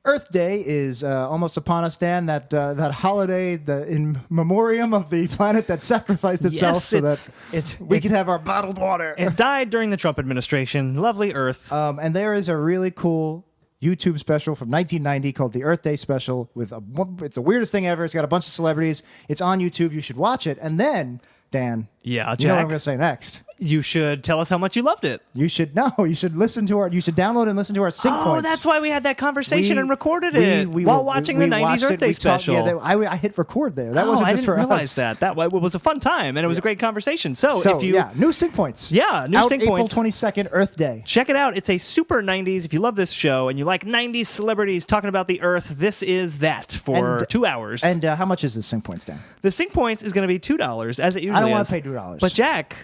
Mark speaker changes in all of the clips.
Speaker 1: Earth Day is almost upon us, Dan. That holiday, in memoriam of the planet that sacrificed itself, so that we could have our bottled water.
Speaker 2: It died during the Trump administration. Lovely Earth.
Speaker 1: And there is a really cool YouTube special from 1990 called the Earth Day Special. It's the weirdest thing ever. It's got a bunch of celebrities. It's on YouTube. You should watch it. And then, Dan,
Speaker 2: yeah,
Speaker 1: you know what I'm going to say next.
Speaker 2: You should tell us how much you loved it.
Speaker 1: You should listen to you should download and listen to our sync points.
Speaker 2: Oh, that's why we had that conversation and recorded it while watching the 90s Earth Day special.
Speaker 1: I hit record there. That wasn't just for us.
Speaker 2: I didn't realize that. That was a fun time, and it was a great conversation. So if you...
Speaker 1: new sync points.
Speaker 2: Yeah, new sync points.
Speaker 1: April 22nd, Earth Day.
Speaker 2: Check it out. It's a super 90s. If you love this show and you like 90s celebrities talking about the Earth, this is that for 2 hours.
Speaker 1: And how much is the sync points, Dan?
Speaker 2: The sync points is going to be $2, as it usually is.
Speaker 1: I don't want to pay $2.
Speaker 2: But Jack...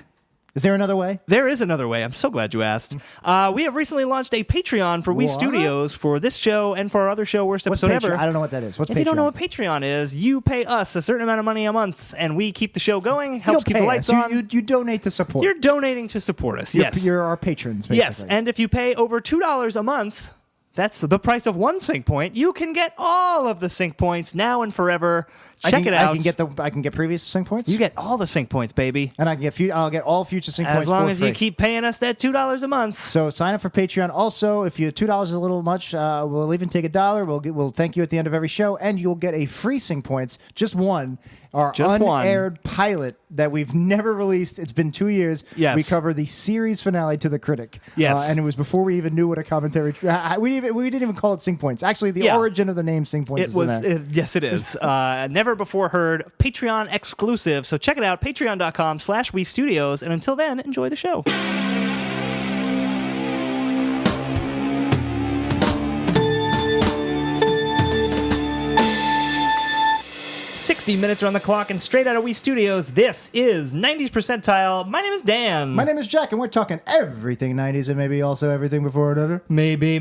Speaker 1: Is there another way?
Speaker 2: There is another way. I'm so glad you asked. We have recently launched a Patreon for We Studios for this show and for our other show, Worst Episode Ever.
Speaker 1: I don't know what that is. What's Patreon?
Speaker 2: If you don't know what Patreon is, you pay us a certain amount of money a month, and we keep the show going, helps keep the lights on.
Speaker 1: You donate to support.
Speaker 2: You're donating to support us, yes.
Speaker 1: You're our patrons, basically.
Speaker 2: Yes, and if you pay over $2 a month... That's the price of one sync point. You can get all of the sync points now and forever. Check it out.
Speaker 1: I can get previous sync points.
Speaker 2: You get all the sync points, baby.
Speaker 1: And I'll get all future sync points for free.
Speaker 2: As long as you keep paying us that $2 a month.
Speaker 1: So sign up for Patreon. Also, if you $2 is a little much, we'll even take $1. We'll thank you at the end of every show, and you'll get a free sync points, just one. Our unaired pilot that we've never released. It's been 2 years.
Speaker 2: Yes.
Speaker 1: We cover the series finale to The Critic.
Speaker 2: Yes.
Speaker 1: And it was before we even knew what a commentary... we didn't even call it Sync Points. Actually, the origin of the name Sync Points
Speaker 2: yes, it is. Never before heard. Patreon exclusive. So check it out. Patreon.com/We Studios. And until then, enjoy the show. 60 minutes are on the clock, and straight out of We Studios, this is 90s Percentile. My name is Dan.
Speaker 1: My name is Jack, and we're talking everything 90s and maybe also everything before another.
Speaker 2: Maybe.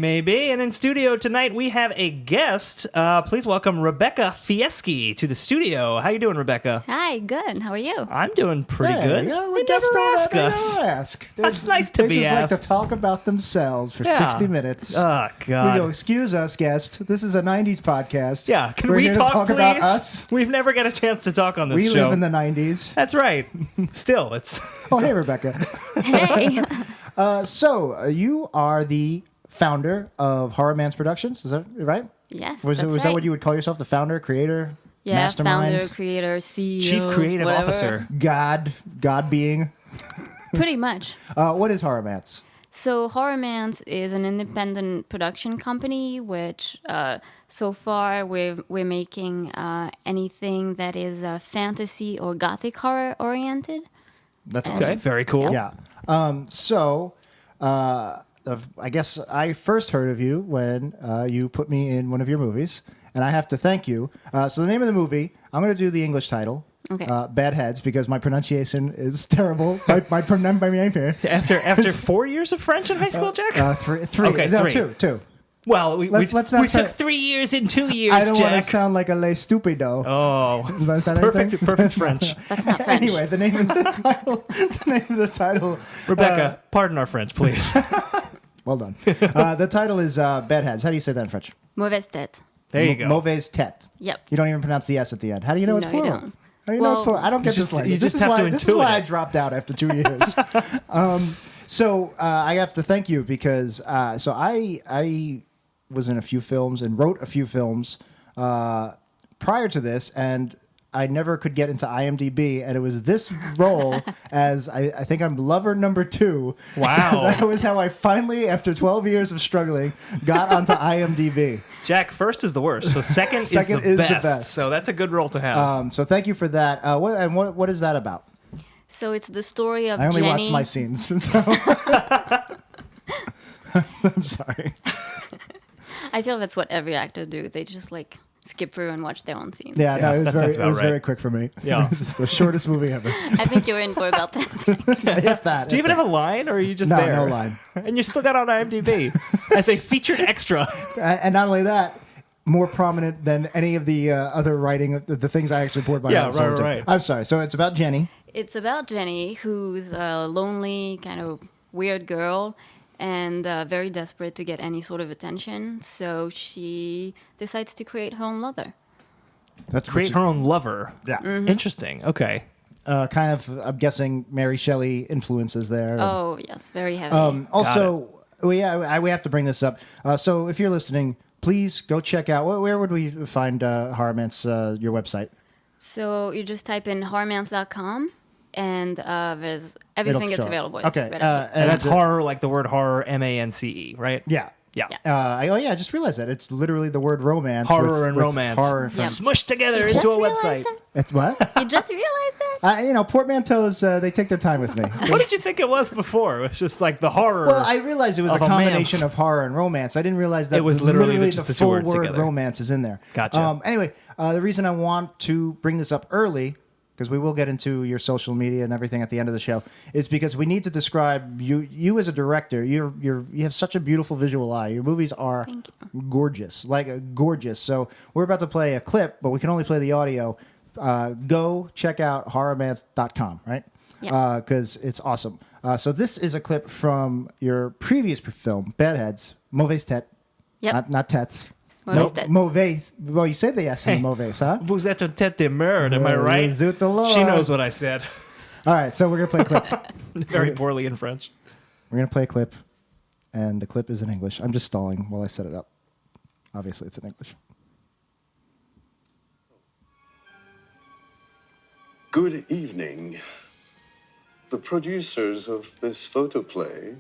Speaker 2: And in studio tonight, we have a guest. Please welcome Rebekah Fieschi to the studio. How you doing, Rebekah?
Speaker 3: Hi, good. How are you?
Speaker 2: I'm doing pretty good.
Speaker 1: Yeah,
Speaker 2: They never ask us.
Speaker 1: Ask.
Speaker 2: That's nice to be asked.
Speaker 1: They just like to talk about themselves for 60 minutes.
Speaker 2: Oh, God.
Speaker 1: We go, excuse us, guest. This is a 90s podcast.
Speaker 2: Yeah, can
Speaker 1: We're
Speaker 2: we
Speaker 1: here
Speaker 2: talk,
Speaker 1: to talk
Speaker 2: please?
Speaker 1: About us.
Speaker 2: We've never got a chance to talk on this show.
Speaker 1: We live in the 90s.
Speaker 2: That's right. Still, it's...
Speaker 1: Oh, hey, Rebekah.
Speaker 3: Hey.
Speaker 1: So, you are the founder of Horrormance Productions. Is that right?
Speaker 3: Yes,
Speaker 1: Was that what you would call yourself? The founder, creator, mastermind?
Speaker 3: Founder, creator, CEO,
Speaker 2: Chief Creative
Speaker 3: whatever.
Speaker 2: Officer.
Speaker 1: God being?
Speaker 3: Pretty much.
Speaker 1: What is Horrormance?
Speaker 3: So Horrormance is an independent production company, which so far we're making anything that is fantasy or gothic horror oriented.
Speaker 1: That's
Speaker 2: Okay,
Speaker 1: awesome.
Speaker 2: very cool.
Speaker 1: Yeah. I guess I first heard of you when you put me in one of your movies, and I have to thank you. So the name of the movie, I'm going to do the English title.
Speaker 3: Okay.
Speaker 1: Bad Heads, because my pronunciation is terrible. my name here.
Speaker 2: After 4 years of French in high school, Jack?
Speaker 1: Three.
Speaker 2: Okay,
Speaker 1: no,
Speaker 2: three.
Speaker 1: Two.
Speaker 2: Well, we took 3 years and 2 years,
Speaker 1: I don't
Speaker 2: Jack.
Speaker 1: want to sound like a le stupido.
Speaker 2: Oh,
Speaker 1: Is that
Speaker 2: perfect French.
Speaker 3: That's not French.
Speaker 1: Anyway, the name of the title.
Speaker 2: Rebekah, pardon our French, please.
Speaker 1: Well done. The title is Bad Heads. How do you say that in French?
Speaker 3: Mauvaises Têtes.
Speaker 2: There you go.
Speaker 1: Mauvaises Têtes.
Speaker 3: Yep.
Speaker 1: You don't even pronounce the S at the end. How do you know it's
Speaker 3: No,
Speaker 1: plural?
Speaker 3: you don't.
Speaker 1: How do you know it's plural? I don't get this language.
Speaker 2: This is
Speaker 1: why I dropped out after 2 years. So I have to thank you because I was in a few films and wrote a few films prior to this, and I never could get into IMDb, and it was this role as I think I'm lover number 2.
Speaker 2: Wow.
Speaker 1: That was how I finally, after 12 years of struggling, got onto IMDb.
Speaker 2: Jack, first is the worst, so second is the best. So that's a good role to have.
Speaker 1: So thank you for that. What is that about?
Speaker 3: So it's the story of
Speaker 1: I only
Speaker 3: Jenny.
Speaker 1: watched my scenes. So. I'm sorry.
Speaker 3: I feel that's what every actor do. They just like skip through and watch their own scenes.
Speaker 1: Yeah, no, it was
Speaker 2: right.
Speaker 1: very quick for me.
Speaker 2: Yeah.
Speaker 1: It was just the shortest movie ever.
Speaker 3: I think you were in for about 10 seconds.
Speaker 1: If that.
Speaker 2: Do you even have a line, or are you just
Speaker 1: No,
Speaker 2: there?
Speaker 1: no line.
Speaker 2: And you still got on IMDb as a featured extra.
Speaker 1: And not only that, more prominent than any of the other writing, the things I actually poured my heart and soul into.
Speaker 2: Right.
Speaker 1: I'm sorry. So it's about Jenny.
Speaker 3: It's about Jenny, who's a lonely, kind of weird girl, and very desperate to get any sort of attention. So she decides to create her own lover.
Speaker 1: That's
Speaker 2: Create her own lover.
Speaker 1: Yeah.
Speaker 2: Interesting. Okay.
Speaker 1: Kind of, I'm guessing Mary Shelley influences there.
Speaker 3: Oh, yes, very heavy.
Speaker 1: Also, we have to bring this up. So if you're listening, please go check out. Where would we find Horrormance, your website?
Speaker 3: So you just type in horrormance.com, and there's everything that's
Speaker 1: show up.
Speaker 3: available.
Speaker 1: Okay,
Speaker 2: And that's horror, like the word horror, MANCE, right?
Speaker 1: Yeah.
Speaker 2: Yeah.
Speaker 1: I just realized that. It's literally the word romance.
Speaker 2: Horror and romance.
Speaker 1: Horror and
Speaker 2: Smushed together
Speaker 3: You
Speaker 2: into
Speaker 3: just
Speaker 2: a
Speaker 3: realized
Speaker 2: website.
Speaker 3: that?
Speaker 1: It's what?
Speaker 3: You just realized that?
Speaker 1: Portmanteaus, they take their time with me.
Speaker 2: What did you think it was before? It was just like the horror.
Speaker 1: Well, I realized it was a
Speaker 2: of a
Speaker 1: combination
Speaker 2: man's.
Speaker 1: of horror and romance. I didn't realize that
Speaker 2: It was literally just
Speaker 1: the
Speaker 2: the two
Speaker 1: full
Speaker 2: words
Speaker 1: word
Speaker 2: together.
Speaker 1: romance is in there.
Speaker 2: Gotcha.
Speaker 1: Anyway, the reason I want to bring this up early, because we will get into your social media and everything at the end of the show, is because we need to describe you as a director. You have such a beautiful visual eye. Your movies are
Speaker 3: Thank
Speaker 1: gorgeous, gorgeous. So we're about to play a clip, but we can only play the audio. Go check out horrormance.com, right?
Speaker 3: Yeah.
Speaker 1: Because it's awesome. So this is a clip from your previous film, Bad Heads, Mauvaises Têtes.
Speaker 3: Yep.
Speaker 1: Not Têtes.
Speaker 3: Mauvaises Têtes.
Speaker 1: Mauvais. Well, you said the S in Mauvais, huh?
Speaker 2: Vous êtes une tête de merde, am I right?
Speaker 1: Zut the Lord.
Speaker 2: She knows what I said.
Speaker 1: All right, so we're going to play a clip.
Speaker 2: Very poorly in French.
Speaker 1: We're going to play a clip, and the clip is in English. I'm just stalling while I set it up. Obviously, it's in English.
Speaker 4: Good evening. The producers of this photoplay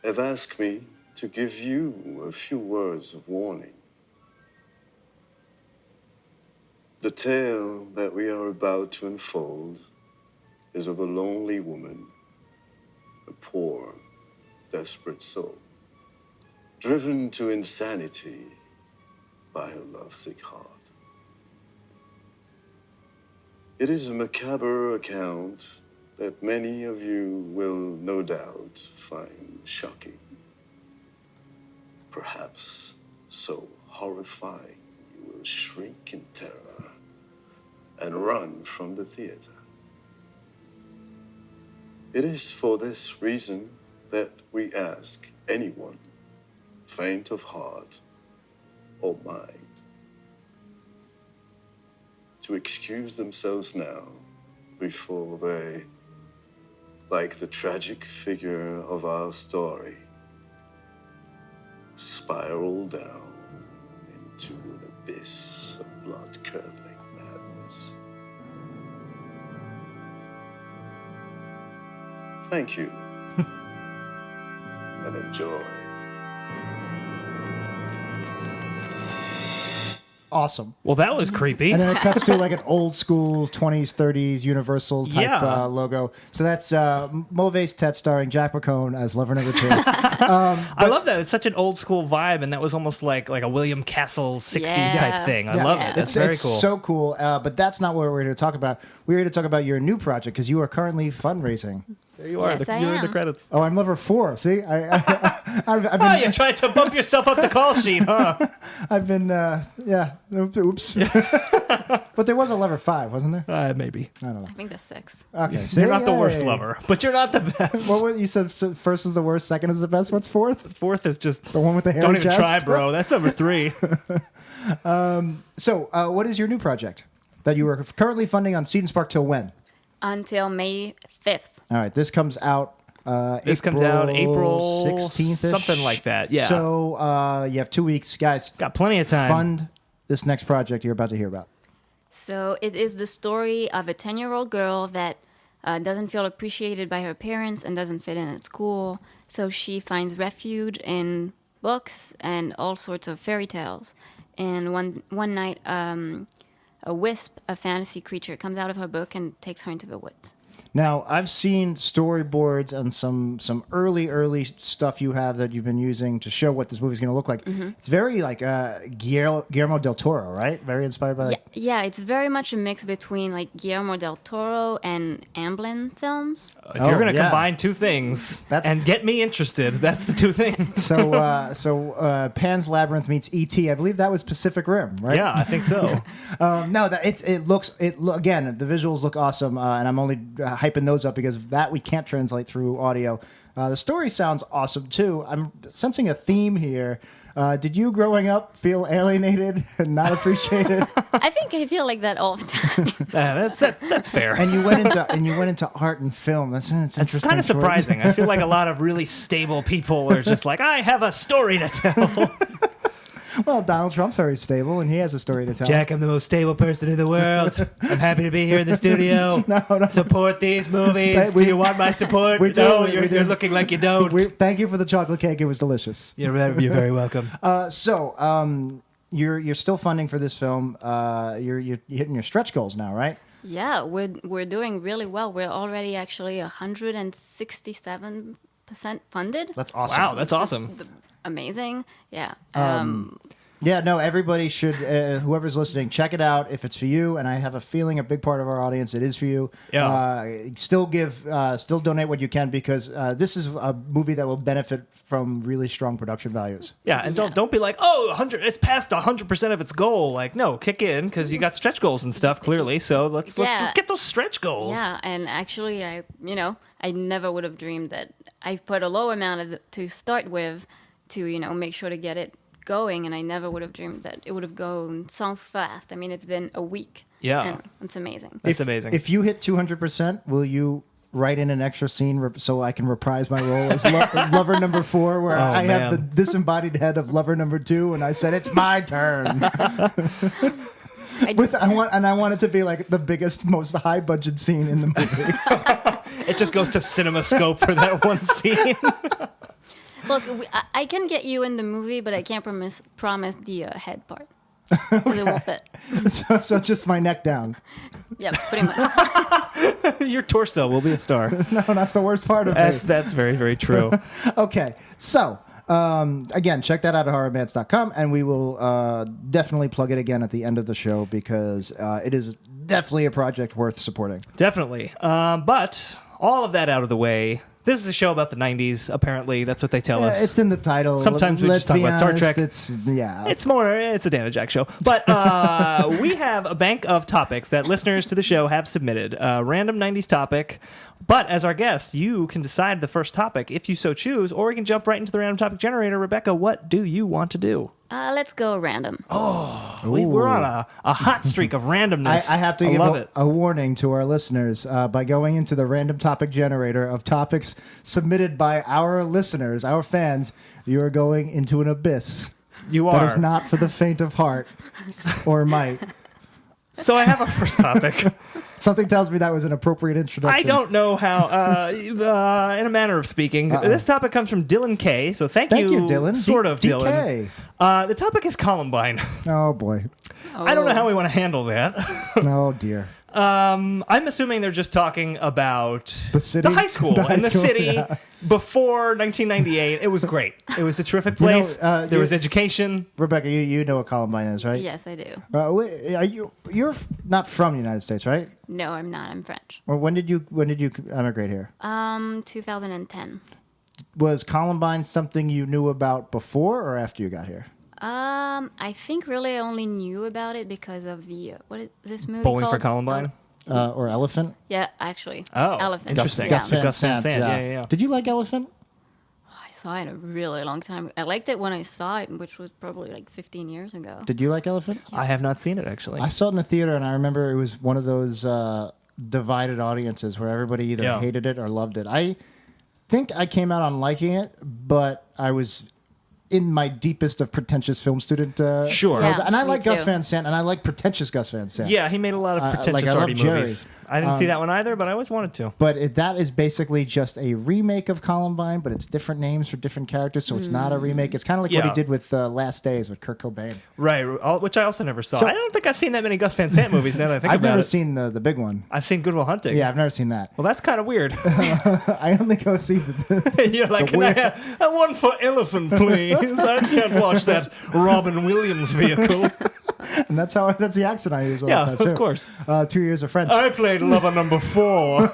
Speaker 4: have asked me to give you a few words of warning. The tale that we are about to unfold is of a lonely woman, a poor, desperate soul, driven to insanity by her lovesick heart. It is a macabre account that many of you will no doubt find shocking, perhaps so horrifying you will shrink in terror and run from the theater. It is for this reason that we ask anyone faint of heart or mind to excuse themselves now before they, like the tragic figure of our story, spiral down into an abyss of blood-curdling madness. Thank you, and enjoy.
Speaker 1: Awesome.
Speaker 2: Well, that was creepy.
Speaker 1: And then it cuts to like an old school 20s, 30s Universal type
Speaker 2: Yeah.
Speaker 1: logo. So that's Mauvaises Têtes starring Jack McCone as lover number 2.
Speaker 2: I love that. It's such an old school vibe, and that was almost like a William Castle 60s
Speaker 3: Yeah.
Speaker 2: type thing. I
Speaker 1: Yeah.
Speaker 2: love it. That's very
Speaker 1: it's
Speaker 2: cool.
Speaker 1: so cool. But that's not what we're here to talk about. We're here to talk about your new project because you are currently fundraising.
Speaker 2: There you are.
Speaker 3: Yes, I
Speaker 2: You're in the
Speaker 3: am.
Speaker 2: credits.
Speaker 1: Oh, I'm lover 4. See, I've
Speaker 2: Oh,
Speaker 1: been,
Speaker 2: you tried to bump yourself up the call sheet, huh?
Speaker 1: I've been, yeah. Oops. But there was a lover 5, wasn't there?
Speaker 2: Maybe.
Speaker 1: I don't know.
Speaker 3: I think that's 6.
Speaker 1: Okay, see,
Speaker 2: You're not the worst
Speaker 1: yay.
Speaker 2: lover, but you're not the best.
Speaker 1: What was, you said first is the worst, second is the best. What's fourth?
Speaker 2: Fourth is just
Speaker 1: The one with the hairy
Speaker 2: don't even
Speaker 1: chest?
Speaker 2: try, bro. That's number 3.
Speaker 1: So, what is your new project that you are currently funding on Seed and Spark till when?
Speaker 3: Until May 5th.
Speaker 1: All right, this comes out.
Speaker 2: This comes out April
Speaker 1: 16th,
Speaker 2: something like that. Yeah.
Speaker 1: So you have 2 weeks, guys.
Speaker 2: Got plenty of time.
Speaker 1: Fund this next project you're about to hear about.
Speaker 3: So it is the story of a 10-year-old girl that doesn't feel appreciated by her parents and doesn't fit in at school. So she finds refuge in books and all sorts of fairy tales. And one night, a wisp, a fantasy creature, comes out of her book and takes her into the woods.
Speaker 1: Now, I've seen storyboards and some early stuff you have that you've been using to show what this movie's going to look like.
Speaker 3: Mm-hmm.
Speaker 1: It's very like Guillermo del Toro, right? Very inspired by.
Speaker 3: Yeah, it's very much a mix between like Guillermo del Toro and Amblin films.
Speaker 2: If you're going to
Speaker 1: yeah.
Speaker 2: combine two things
Speaker 1: That's-
Speaker 2: and get me interested, that's the two things.
Speaker 1: So Pan's Labyrinth meets E.T. I believe that was Pacific Rim, right?
Speaker 2: Yeah, I think so.
Speaker 1: No, that it looks again. The visuals look awesome, and I'm only hyping those up because that we can't translate through audio. The story sounds awesome too. I'm sensing a theme here. Did you growing up feel alienated and not appreciated?
Speaker 3: I think I feel like that all the time.
Speaker 2: That's fair.
Speaker 1: And you went into art and film. That's
Speaker 2: It's kind of surprising. I feel like a lot of really stable people are just like, I have a story to tell.
Speaker 1: Well, Donald Trump's very stable, and he has a story to tell.
Speaker 2: Jack, I'm the most stable person in the world. I'm happy to be here in the studio.
Speaker 1: No.
Speaker 2: Support these movies. Do you want my support?
Speaker 1: We do.
Speaker 2: No,
Speaker 1: We
Speaker 2: you're
Speaker 1: do.
Speaker 2: looking like you don't.
Speaker 1: Thank you for the chocolate cake. It was delicious.
Speaker 2: You're very welcome.
Speaker 1: You're still funding for this film. You're hitting your stretch goals now, right?
Speaker 3: Yeah, we're doing really well. We're already actually 167% funded.
Speaker 1: That's awesome.
Speaker 2: Wow, that's awesome.
Speaker 3: Amazing. Yeah.
Speaker 1: Yeah, no, everybody should, whoever's listening, check it out if it's for you. And I have a feeling a big part of our audience, it is for you.
Speaker 2: Yeah.
Speaker 1: Still donate what you can because this is a movie that will benefit from really strong production values.
Speaker 2: Yeah, and don't be like, 100. It's past 100% of its goal. Like, no, kick in because you got stretch goals and stuff clearly. So let's get those stretch goals.
Speaker 3: Yeah, and actually, I never would have dreamed that I put a low amount to start with to make sure to get it going, and I never would have dreamed that it would have gone so fast. I mean, it's been a week.
Speaker 2: Yeah,
Speaker 3: and it's amazing.
Speaker 2: It's amazing.
Speaker 1: If you hit 200%, will you write in an extra scene so I can reprise my role as lover number 4, where I have the disembodied head of lover number 2, and I said it's my turn. I want it to be like the biggest, most high budget scene in the movie.
Speaker 2: It just goes to CinemaScope for that one scene.
Speaker 3: Look, I can get you in the movie, but I can't promise the head part because it won't fit.
Speaker 1: so just my neck down.
Speaker 3: Yeah, pretty much.
Speaker 2: Your torso will be a star.
Speaker 1: No, that's the worst part of it.
Speaker 2: That's very, very true.
Speaker 1: Okay, so again, check that out at horrormance.com, and we will definitely plug it again at the end of the show because it is definitely a project worth supporting.
Speaker 2: Definitely. But all of that out of the way, this is a show about the 90s, apparently. That's what they tell us.
Speaker 1: It's in the title.
Speaker 2: Sometimes we just talk about Star Trek.
Speaker 1: It's
Speaker 2: a Dan and Jack show. But we have a bank of topics that listeners to the show have submitted. A random 90s topic. But as our guest, you can decide the first topic if you so choose, or you can jump right into the random topic generator. Rebecca, what do you want to do?
Speaker 3: Let's go random.
Speaker 2: We're on a hot streak of randomness.
Speaker 1: I have to give a warning to our listeners by going into the random topic generator of topics submitted by our listeners, our fans. You are going into an abyss.
Speaker 2: You are.
Speaker 1: That is not for the faint of heart or might.
Speaker 2: So I have a first topic.
Speaker 1: Something tells me that was an appropriate introduction.
Speaker 2: I don't know how, in a manner of speaking. This topic comes from Dylan K. So thank you,
Speaker 1: Dylan.
Speaker 2: Sort of,
Speaker 1: DK.
Speaker 2: Dylan. The topic is Columbine.
Speaker 1: Oh, boy.
Speaker 2: I don't know how we want to handle that.
Speaker 1: Oh, dear.
Speaker 2: I'm assuming they're just talking about
Speaker 1: the city,
Speaker 2: the high school,
Speaker 1: and
Speaker 2: the city before 1998. It was great. It was a terrific place. There was education.
Speaker 1: Rebecca, you know what Columbine is, right?
Speaker 3: Yes, I do.
Speaker 1: You're not from the United States, right?
Speaker 3: No, I'm not. I'm French.
Speaker 1: Or when did you emigrate here?
Speaker 3: 2010.
Speaker 1: Was Columbine something you knew about before or after you got here?
Speaker 3: I think really I only knew about it because of the what is this movie
Speaker 2: Bowling
Speaker 3: called?
Speaker 2: for Columbine?
Speaker 1: Or Elephant?
Speaker 3: Yeah, actually.
Speaker 2: Oh,
Speaker 3: Elephant.
Speaker 2: interesting.
Speaker 3: Yeah.
Speaker 2: Gus Van Sant, yeah.
Speaker 1: Did you like Elephant?
Speaker 3: I saw it a really long time. I liked it when I saw it, which was probably like 15 years ago.
Speaker 1: Did you like Elephant?
Speaker 2: I have not seen it, actually.
Speaker 1: I saw it in the theater, and I remember it was one of those divided audiences where everybody either hated it or loved it. I think I came out on liking it, but I was in my deepest of pretentious film student.
Speaker 2: Sure.
Speaker 3: Yeah,
Speaker 1: and I
Speaker 3: me
Speaker 1: like Gus
Speaker 3: too.
Speaker 1: Van Sant, and I like pretentious Gus Van Sant.
Speaker 2: Yeah, he made a lot of pretentious
Speaker 1: I love
Speaker 2: arty
Speaker 1: Jerry.
Speaker 2: movies. I didn't see that one either, but I always wanted to.
Speaker 1: But that is basically just a remake of Columbine, but it's different names for different characters, so it's not a remake. It's kind of like what he did with Last Days with Kurt Cobain.
Speaker 2: Right, which I also never saw.
Speaker 1: So-
Speaker 2: I don't think I've seen that many Gus Van Sant movies now that I think
Speaker 1: I've
Speaker 2: about
Speaker 1: never
Speaker 2: it.
Speaker 1: seen the big one.
Speaker 2: I've seen Good Will Hunting.
Speaker 1: Yeah, I've never seen that.
Speaker 2: Well, that's kind of weird.
Speaker 1: I only go see the
Speaker 2: You're like, can I have one for Elephant, please? I can't watch that Robin Williams vehicle.
Speaker 1: and that's the accent I use all
Speaker 2: Yeah,
Speaker 1: the time, too.
Speaker 2: of course.
Speaker 1: 2 years of French.
Speaker 2: I played lover number 4.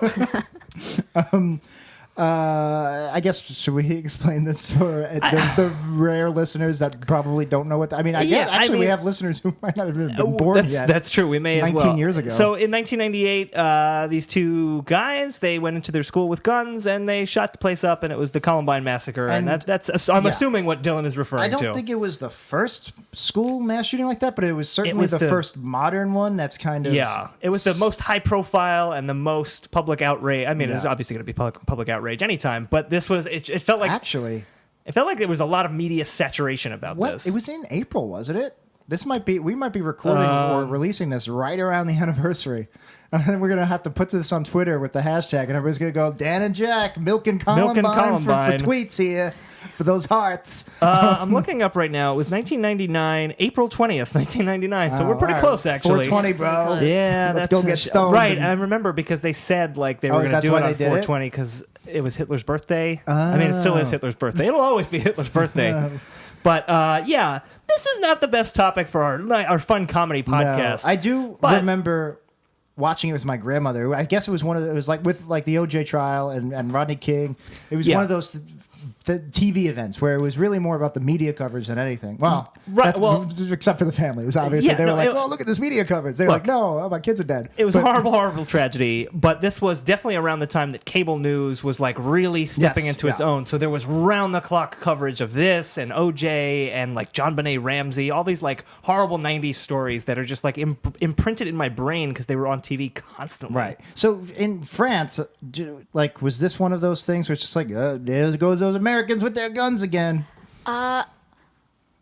Speaker 1: I guess should we explain this for the rare listeners that probably don't know what? I guess actually we have listeners who might not have even been born yet.
Speaker 2: That's true. We may
Speaker 1: 19
Speaker 2: as well.
Speaker 1: years ago.
Speaker 2: So in 1998, these two guys they went into their school with guns and they shot the place up, and it was the Columbine massacre. And that's I'm assuming what Dylan is referring to.
Speaker 1: I don't think it was the first school mass shooting like that, but it was certainly the first modern one. That's kind of
Speaker 2: it was the most high profile and the most public outrage. I mean, there's obviously going to be public outrage anytime, but this was it felt like it felt like there was a lot of media saturation about this.
Speaker 1: It was in April, wasn't it? We might be recording or releasing this right around the anniversary. And then we're going to have to put this on Twitter with the hashtag, and everybody's going to go, Dan and Jack, milking Columbine. For tweets here, for those hearts.
Speaker 2: I'm looking up right now. It was 1999, April 20th, 1999. So we're pretty close, actually.
Speaker 1: 420, bro.
Speaker 2: Yeah.
Speaker 1: Let's go get stoned.
Speaker 2: Right. I remember because they said like they were going to do it on 420 because it was Hitler's birthday. I mean, it still is Hitler's birthday. It'll always be Hitler's birthday. But this is not the best topic for our fun comedy podcast.
Speaker 1: No, I do remember watching it with my grandmother. I guess it was it was like with like the OJ trial and Rodney King. It was one of those the TV events where it was really more about the media coverage than anything. Well, except for the families, obviously. They were like, oh, look at this media coverage. They were like, no, my kids are dead.
Speaker 2: It was a horrible tragedy, but this was definitely around the time that cable news was like really stepping into its own. So there was round-the-clock coverage of this and OJ and like John Benet Ramsey, all these like horrible 90s stories that are just like imprinted in my brain because they were on TV constantly.
Speaker 1: Right. So in France, like, was this one of those things where it's just like, there goes those Americans with their guns again?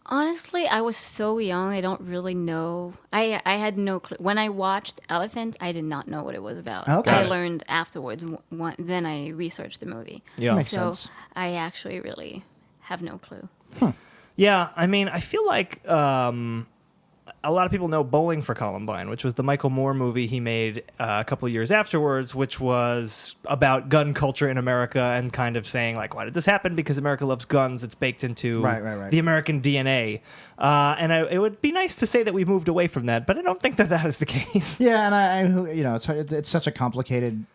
Speaker 3: Honestly, I was so young, I don't really know. I had no clue. When I watched Elephant, I did not know what it was about.
Speaker 1: Okay.
Speaker 3: I learned afterwards, then I researched the movie.
Speaker 2: Yeah.
Speaker 1: Makes sense.
Speaker 3: I actually really have no clue.
Speaker 2: Yeah, I mean, I feel like a lot of people know Bowling for Columbine, which was the Michael Moore movie he made a couple of years afterwards, which was about gun culture in America and kind of saying, like, why did this happen? Because America loves guns. It's baked into the American DNA. And it would be nice to say that we've moved away from that, but I don't think that is the case.
Speaker 1: Yeah, and it's such a complicated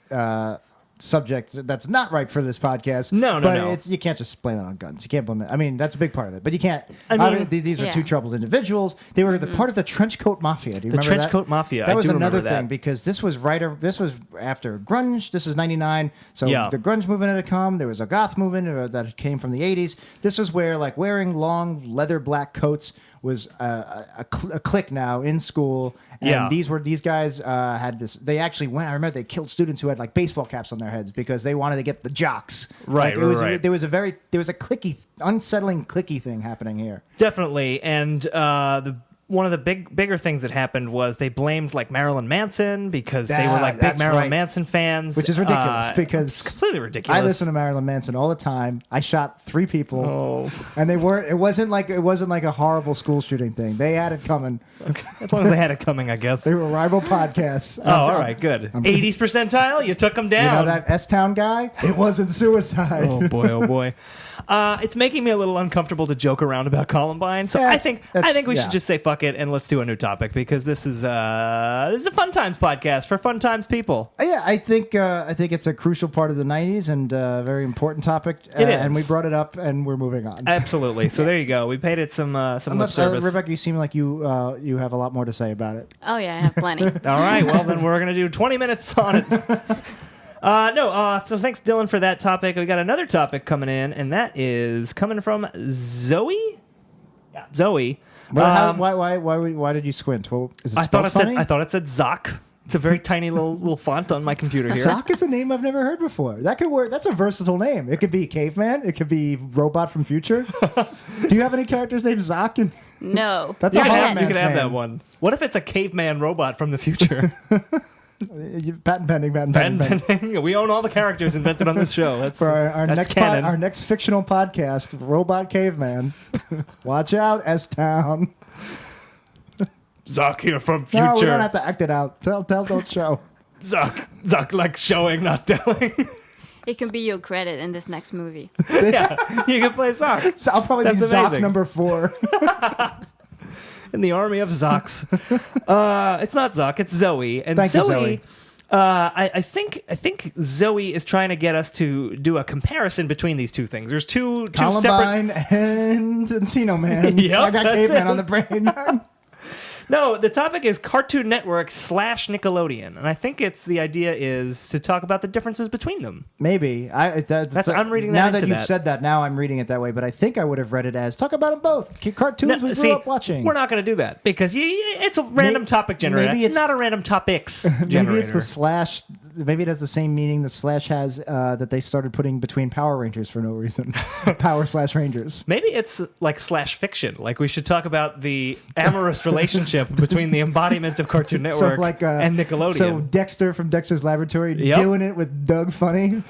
Speaker 1: subject that's not right for this podcast.
Speaker 2: No.
Speaker 1: You can't just blame it on guns. You can't blame it. I mean, that's a big part of it, but you can't. I mean, these are two troubled individuals. They were the part of the trench coat mafia. Do you remember that?
Speaker 2: The trench coat mafia.
Speaker 1: That was another thing because this was after grunge. This is 99. So the grunge movement had come. There was a goth movement that came from the 80s. This was where like wearing long leather black coats was a clique now in school. And these guys had this. They actually went. I remember they killed students who had like baseball caps on their heads because they wanted to get the jocks.
Speaker 2: Right.
Speaker 1: There was a cliquey, unsettling cliquey thing happening here.
Speaker 2: Definitely, and one of the bigger things that happened was they blamed like Marilyn Manson because they were like big Marilyn Manson fans,
Speaker 1: which is ridiculous because
Speaker 2: it's completely ridiculous.
Speaker 1: I listen to Marilyn Manson all the time. I shot 3 people, and they weren't. It wasn't like a horrible school shooting thing. They had it coming.
Speaker 2: Okay. As long as they had it coming, I guess.
Speaker 1: They were rival podcasts.
Speaker 2: All right, good. 80s Percentile, you took them down.
Speaker 1: You know that S-Town guy? It wasn't suicide.
Speaker 2: Oh boy. It's making me a little uncomfortable to joke around about Columbine, so I think we should just say fuck it and let's do a new topic because this is a fun times podcast for fun times people.
Speaker 1: Yeah, I think it's a crucial part of the 90s and a very important topic.
Speaker 2: It is.
Speaker 1: And we brought it up and we're moving on.
Speaker 2: Absolutely. So there you go. We paid it some lip service.
Speaker 1: Rebekah, you seem like you have a lot more to say about it.
Speaker 3: Oh yeah, I have plenty.
Speaker 2: All right. Well, then we're gonna do 20 minutes on it. So thanks, Dylan, for that topic. We got another topic coming in, and that is coming from Zoe. Yeah, Zoe.
Speaker 1: Well, why did you squint? Well, is it spelled funny?
Speaker 2: I thought it said Zoc. It's a very tiny little font on my computer here.
Speaker 1: Zoc is a name I've never heard before. That could work. That's a versatile name. It could be Caveman. It could be Robot from Future. Do you have any characters named Zoc?
Speaker 3: No.
Speaker 1: That's
Speaker 2: you
Speaker 1: a hard man's
Speaker 2: You can have
Speaker 1: name.
Speaker 2: that one. What if it's a caveman robot from the future?
Speaker 1: Patent pending.
Speaker 2: We own all the characters invented on this show. That's
Speaker 1: for our
Speaker 2: that's
Speaker 1: next
Speaker 2: canon.
Speaker 1: our next fictional podcast, Robot Caveman. Watch out, S-Town.
Speaker 2: Zoc here from future.
Speaker 1: No, we don't have to act it out. Tell, don't show.
Speaker 2: Zoc like showing, not telling.
Speaker 3: It can be your credit in this next movie.
Speaker 2: Yeah, you can play Zoc.
Speaker 1: So I'll probably be Zoc number 4.
Speaker 2: In the army of Zocs. It's not Zoc, it's Zoe. And
Speaker 1: Thank you,
Speaker 2: Zoe I think Zoe is trying to get us to do a comparison between these two things. There's two
Speaker 1: Columbine
Speaker 2: separate.
Speaker 1: and Encino Man.
Speaker 2: Yep,
Speaker 1: I got
Speaker 2: that's
Speaker 1: Caveman
Speaker 2: it.
Speaker 1: on the brain.
Speaker 2: No, the topic is Cartoon Network / Nickelodeon, and I think the idea is to talk about the differences between them.
Speaker 1: Maybe.
Speaker 2: I'm reading that
Speaker 1: now
Speaker 2: into
Speaker 1: that you've
Speaker 2: that.
Speaker 1: said that. Now I'm reading it that way, but I think I would have read it as talk about them both. Cartoons we grew up watching.
Speaker 2: We're not going to do that because it's a random topic generator,
Speaker 1: maybe it's-
Speaker 2: not a random topics generator.
Speaker 1: Maybe it's the slash. Maybe it has the same meaning the slash has that they started putting between Power Rangers for no reason. Power / Rangers.
Speaker 2: Maybe it's like slash fiction. Like we should talk about the amorous relationship between the embodiments of Cartoon Network and Nickelodeon.
Speaker 1: So Dexter from Dexter's Laboratory
Speaker 2: Yep.
Speaker 1: doing it with Doug Funny.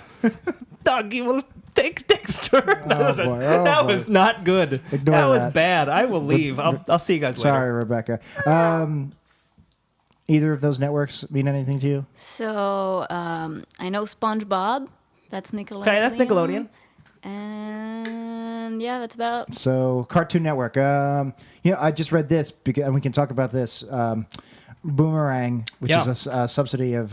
Speaker 2: Doggy will take Dexter. That was not good.
Speaker 1: Ignore
Speaker 2: that was
Speaker 1: that.
Speaker 2: bad. I will leave. I'll see you guys later.
Speaker 1: Sorry, Rebecca. Either of those networks mean anything to you?
Speaker 3: So I know SpongeBob. That's Nickelodeon.
Speaker 2: Okay, that's Nickelodeon.
Speaker 3: And yeah, that's about.
Speaker 1: So Cartoon Network. I just read this because, and we can talk about this. Boomerang, which is a subsidy of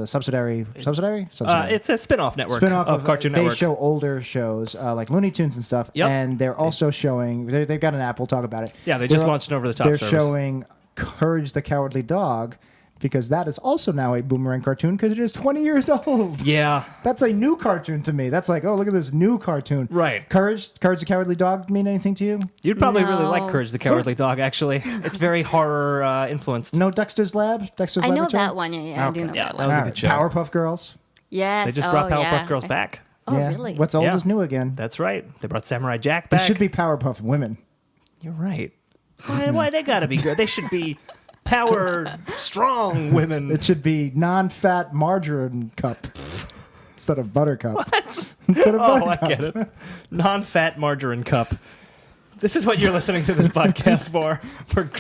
Speaker 1: subsidiary.
Speaker 2: It's a spin-off network
Speaker 1: Spin-off
Speaker 2: of Cartoon
Speaker 1: They
Speaker 2: Network.
Speaker 1: show older shows like Looney Tunes and stuff,
Speaker 2: Yep.
Speaker 1: and they're also showing. They've got an app. We'll talk about it.
Speaker 2: Yeah, they just
Speaker 1: They're-
Speaker 2: launched an over-the-top
Speaker 1: They're
Speaker 2: service.
Speaker 1: showing Courage the Cowardly Dog because that is also now a Boomerang cartoon because it is 20 years old.
Speaker 2: Yeah.
Speaker 1: That's a new cartoon to me. That's like, oh, look at this new cartoon.
Speaker 2: Right.
Speaker 1: Courage the Cowardly Dog mean anything to you?
Speaker 2: You'd probably really
Speaker 3: No.
Speaker 2: like Courage the Cowardly Dog, actually. It's very horror influenced.
Speaker 1: No Dexter's Lab? Dexter's
Speaker 3: I know
Speaker 1: Laboratory?
Speaker 3: that one. Yeah, I do know
Speaker 2: Yeah,
Speaker 3: that
Speaker 2: that
Speaker 3: one.
Speaker 2: was a
Speaker 1: All
Speaker 2: good show.
Speaker 1: Powerpuff Girls?
Speaker 3: Yes.
Speaker 2: They just brought Powerpuff
Speaker 3: yeah.
Speaker 2: Girls back.
Speaker 3: Oh,
Speaker 1: yeah.
Speaker 3: really?
Speaker 1: What's old
Speaker 2: Yeah.
Speaker 1: is new again.
Speaker 2: That's right. They brought Samurai Jack
Speaker 1: They
Speaker 2: back.
Speaker 1: should be Powerpuff Women.
Speaker 2: You're right. Why they gotta be good? They should be power strong women.
Speaker 1: It should be non-fat margarine cup instead of buttercup. Instead of
Speaker 2: Oh,
Speaker 1: buttercup.
Speaker 2: I get it. Non-fat margarine cup. This is what you're listening to this podcast for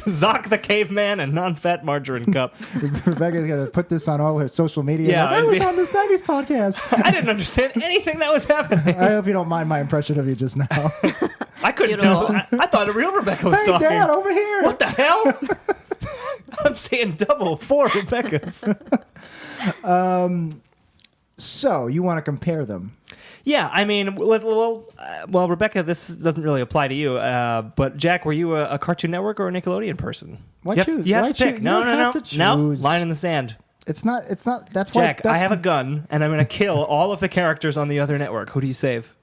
Speaker 2: Zoc the Caveman and non-fat margarine cup.
Speaker 1: Rebecca's going to put this on all her social media.
Speaker 2: Yeah,
Speaker 1: Like, I
Speaker 2: it'd
Speaker 1: was
Speaker 2: be-
Speaker 1: on this 90s podcast.
Speaker 2: I didn't understand anything that was happening.
Speaker 1: I hope you don't mind my impression of you just now.
Speaker 2: I couldn't
Speaker 3: Beautiful.
Speaker 2: tell. I thought a real Rebecca was
Speaker 1: Hey,
Speaker 2: talking.
Speaker 1: Dad, over here.
Speaker 2: What the hell? I'm saying double 4 Rebeccas.
Speaker 1: So, you want to compare them?
Speaker 2: Yeah, I mean, well, Rebecca, this doesn't really apply to you. But Jack, were you a Cartoon Network or a Nickelodeon person?
Speaker 1: Why
Speaker 2: you have,
Speaker 1: choose?
Speaker 2: You have
Speaker 1: Why
Speaker 2: to pick.
Speaker 1: choose?
Speaker 2: No,
Speaker 1: You don't
Speaker 2: no,
Speaker 1: have to
Speaker 2: no.
Speaker 1: choose.
Speaker 2: Line in the sand.
Speaker 1: It's not, that's why.
Speaker 2: Jack, I have a gun, and I'm going to kill all of the characters on the other network. Who do you save?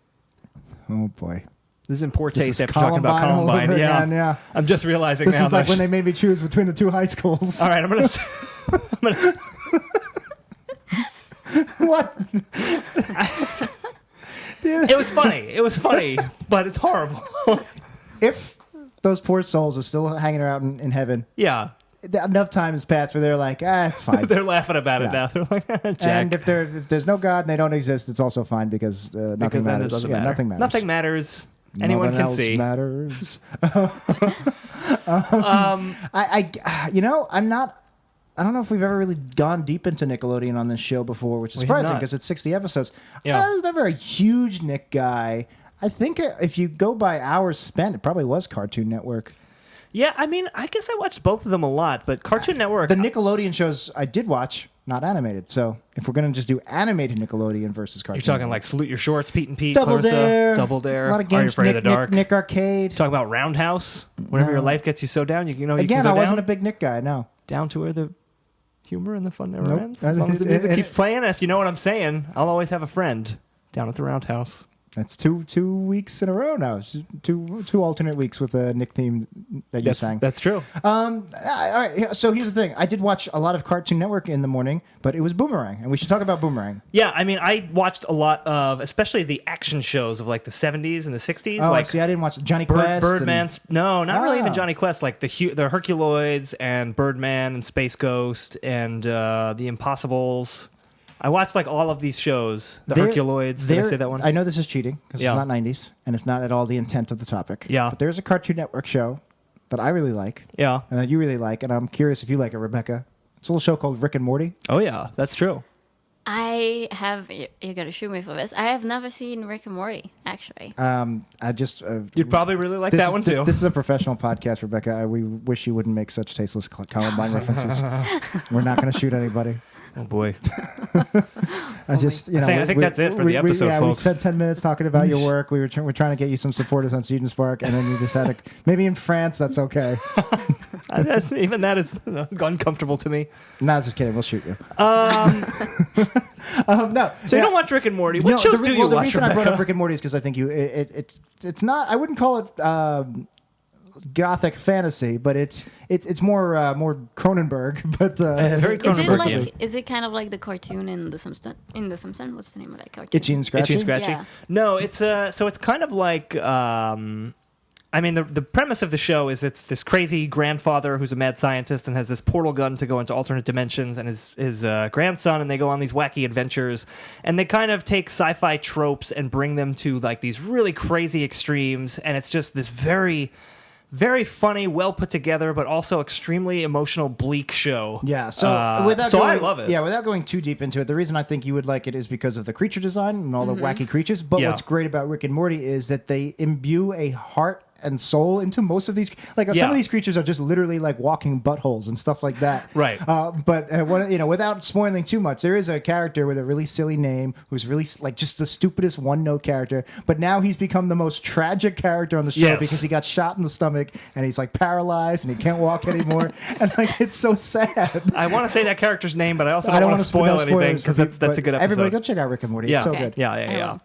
Speaker 1: Oh, boy.
Speaker 2: This is in poor
Speaker 1: This
Speaker 2: taste
Speaker 1: is
Speaker 2: after talking about
Speaker 1: Columbine all
Speaker 2: Columbine.
Speaker 1: over
Speaker 2: Yeah.
Speaker 1: again, yeah.
Speaker 2: I'm just realizing
Speaker 1: This
Speaker 2: now.
Speaker 1: is like
Speaker 2: that
Speaker 1: when they made me choose between the two high schools.
Speaker 2: All right, I'm going to...
Speaker 1: What? Dude,
Speaker 2: It was funny, but it's horrible.
Speaker 1: if those poor souls are still hanging out in heaven,
Speaker 2: Yeah.
Speaker 1: enough time has passed where they're like, it's fine.
Speaker 2: They're laughing about it
Speaker 1: Yeah.
Speaker 2: now. They're like, Jack.
Speaker 1: And if there's no God and they don't exist, it's also fine because nothing
Speaker 2: because then it
Speaker 1: matters.
Speaker 2: doesn't
Speaker 1: Yeah,
Speaker 2: matter.
Speaker 1: nothing matters.
Speaker 2: Nothing matters. Anyone
Speaker 1: Nothing
Speaker 2: can
Speaker 1: else
Speaker 2: see.
Speaker 1: matters. I don't know if we've ever really gone deep into Nickelodeon on this show before, which is
Speaker 2: We have
Speaker 1: surprising
Speaker 2: not.
Speaker 1: because it's 60 episodes.
Speaker 2: Yeah.
Speaker 1: I was never a huge Nick guy. I think if you go by hours spent, it probably was Cartoon Network.
Speaker 2: Yeah, I mean, I guess I watched both of them a lot, but Cartoon Network...
Speaker 1: The Nickelodeon shows I did watch, not animated. So if we're going to just do animated Nickelodeon versus Cartoon
Speaker 2: You're talking
Speaker 1: Network.
Speaker 2: like Salute Your Shorts, Pete and Pete,
Speaker 1: Double
Speaker 2: Clarissa,
Speaker 1: Dare.
Speaker 2: Double Dare.
Speaker 1: A lot of
Speaker 2: Are
Speaker 1: games.
Speaker 2: You Afraid
Speaker 1: Nick,
Speaker 2: of the Dark?
Speaker 1: Nick Arcade.
Speaker 2: Talk about Roundhouse. Whenever your life gets you so down, you know you
Speaker 1: Again,
Speaker 2: can go
Speaker 1: I wasn't
Speaker 2: down,
Speaker 1: a big Nick guy, no.
Speaker 2: down to where the humor and the fun never
Speaker 1: Nope.
Speaker 2: ends. As long as the music
Speaker 1: And-
Speaker 2: keeps playing, if you know what I'm saying, I'll always have a friend down at the Roundhouse.
Speaker 1: That's two weeks in a row now. It's two alternate weeks with a Nick theme that you sang.
Speaker 2: That's true.
Speaker 1: All right. So here's the thing. I did watch a lot of Cartoon Network in the morning, but it was Boomerang, and we should talk about Boomerang.
Speaker 2: Yeah, I mean, I watched a lot of, especially the action shows of like the 70s and the 60s.
Speaker 1: Oh,
Speaker 2: like
Speaker 1: see, I didn't watch Johnny Quest.
Speaker 2: Birdman. No, not really even
Speaker 1: Ah.
Speaker 2: Johnny Quest. Like the Herculoids and Birdman and Space Ghost and the Impossibles. I watched like all of these shows. The Herculoids. Did I say that one?
Speaker 1: I know this is cheating because
Speaker 2: Yeah.
Speaker 1: it's not 90s, and it's not at all the intent of the topic.
Speaker 2: Yeah.
Speaker 1: But there's a Cartoon Network show that I really like,
Speaker 2: Yeah.
Speaker 1: and that you really like, and I'm curious if you like it, Rebecca. It's a little show called Rick and Morty.
Speaker 2: Oh yeah, that's true.
Speaker 3: I have. You're gonna shoot me for this. I have never seen Rick and Morty. Actually,
Speaker 1: I just
Speaker 2: You'd probably really like
Speaker 1: this
Speaker 2: that
Speaker 1: is-
Speaker 2: one too.
Speaker 1: This is a professional podcast, Rebecca. We wish you wouldn't make such tasteless Columbine references. We're not going to shoot anybody.
Speaker 2: Oh boy.
Speaker 1: I just, you know,
Speaker 2: I think that's it for the episode,
Speaker 1: we
Speaker 2: folks.
Speaker 1: spent 10 minutes talking about your work. We're trying to get you some supporters on Seedon Spark, and then you just had to, maybe in France, that's okay.
Speaker 2: Even that is uncomfortable to me.
Speaker 1: No, just kidding. We'll shoot you.
Speaker 2: Um,
Speaker 1: No.
Speaker 2: so you don't watch Rick and Morty. What shows do you
Speaker 1: well, the
Speaker 2: watch,
Speaker 1: reason I brought
Speaker 2: Rebecca?
Speaker 1: up Rick and Morty is because I think it's not, I wouldn't call it gothic fantasy, but it's more Cronenberg, but
Speaker 2: very
Speaker 3: Is it
Speaker 2: Cronenbergian.
Speaker 3: like? Is it kind of like the cartoon in The Simpsons? In The Simpsons, what's the name of that cartoon?
Speaker 1: Itchy and Scratchy.
Speaker 2: Itchy and Scratchy?
Speaker 3: Yeah.
Speaker 2: No, it's so it's kind of like I mean the premise of the show is it's this crazy grandfather who's a mad scientist and has this portal gun to go into alternate dimensions, and his grandson, and they go on these wacky adventures, and they kind of take sci-fi tropes and bring them to like these really crazy extremes, and it's just this very very funny, well put together, but also extremely emotional, bleak show.
Speaker 1: Yeah, so
Speaker 2: I love it.
Speaker 1: Yeah, without going too deep into it, the reason I think you would like it is because of the creature design and all the wacky creatures. But
Speaker 2: Yeah.
Speaker 1: what's great about Rick and Morty is that they imbue a heart and soul into most of these. Like some
Speaker 2: Yeah.
Speaker 1: of these creatures are just literally like walking buttholes and stuff like that.
Speaker 2: Right.
Speaker 1: But without spoiling too much, there is a character with a really silly name who's really like just the stupidest one-note character. But now he's become the most tragic character on the show
Speaker 2: Yes.
Speaker 1: because he got shot in the stomach and he's like paralyzed and he can't walk anymore. And like it's so sad.
Speaker 2: I want to say that character's name, but I also
Speaker 1: I
Speaker 2: don't want to spoil anything
Speaker 1: spoilers for
Speaker 2: because that's a
Speaker 1: people,
Speaker 2: good
Speaker 1: but
Speaker 2: episode.
Speaker 1: Everybody go check out Rick and Morty.
Speaker 2: Yeah.
Speaker 1: It's so
Speaker 3: Okay.
Speaker 1: good.
Speaker 2: Yeah.
Speaker 3: I will.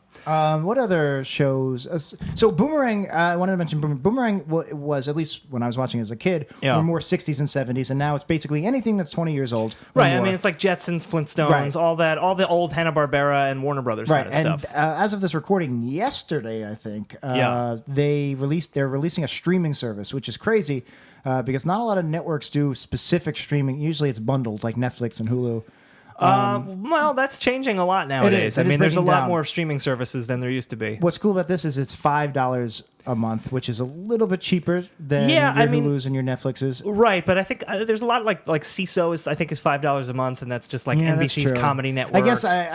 Speaker 1: What other shows? So Boomerang, I wanted to mention Boomerang was, at least when I was watching as a kid,
Speaker 2: Yeah.
Speaker 1: were more 60s and 70s, and now it's basically anything that's 20 years old. or
Speaker 2: Right, I
Speaker 1: more.
Speaker 2: mean it's like Jetsons, Flintstones,
Speaker 1: Right.
Speaker 2: all the old Hanna-Barbera and Warner Brothers
Speaker 1: Right,
Speaker 2: kind of
Speaker 1: and
Speaker 2: stuff.
Speaker 1: as of this recording yesterday, I think,
Speaker 2: Yeah.
Speaker 1: they're releasing a streaming service, which is crazy because not a lot of networks do specific streaming. Usually it's bundled, like Netflix and Hulu.
Speaker 2: Well, that's changing a lot nowadays.
Speaker 1: It
Speaker 2: I
Speaker 1: is
Speaker 2: mean, there's a
Speaker 1: breaking
Speaker 2: lot
Speaker 1: down.
Speaker 2: more streaming services than there used to be.
Speaker 1: What's cool about this is it's $5 a month, which is a little bit cheaper than
Speaker 2: Yeah,
Speaker 1: your
Speaker 2: I mean-
Speaker 1: Hulu's and your Netflix's.
Speaker 2: Right, but I think there's a lot like CISO is $5 a month, and that's just like
Speaker 1: Yeah, that's
Speaker 2: NBC's
Speaker 1: true.
Speaker 2: comedy network.
Speaker 1: I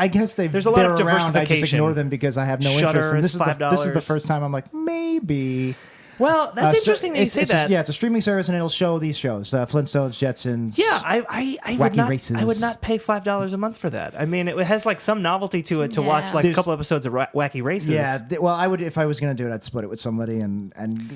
Speaker 1: guess
Speaker 2: There's a lot of
Speaker 1: they're around. I just
Speaker 2: diversification.
Speaker 1: ignore them because I have no
Speaker 2: Shudder
Speaker 1: interest. And
Speaker 2: is
Speaker 1: this is the
Speaker 2: $5.
Speaker 1: first time I'm like maybe.
Speaker 2: Well, that's
Speaker 1: So
Speaker 2: interesting that you say that.
Speaker 1: It's a streaming service and it'll show these shows: Flintstones, Jetsons.
Speaker 2: Yeah, I would
Speaker 1: Wacky
Speaker 2: not.
Speaker 1: Races.
Speaker 2: I would not pay $5 a month for that. I mean, it has like some novelty to it to
Speaker 3: Yeah.
Speaker 2: watch like a
Speaker 1: There's-
Speaker 2: couple episodes of Wacky Races.
Speaker 1: Yeah, well, I would if I was going to do it, I'd split it with somebody,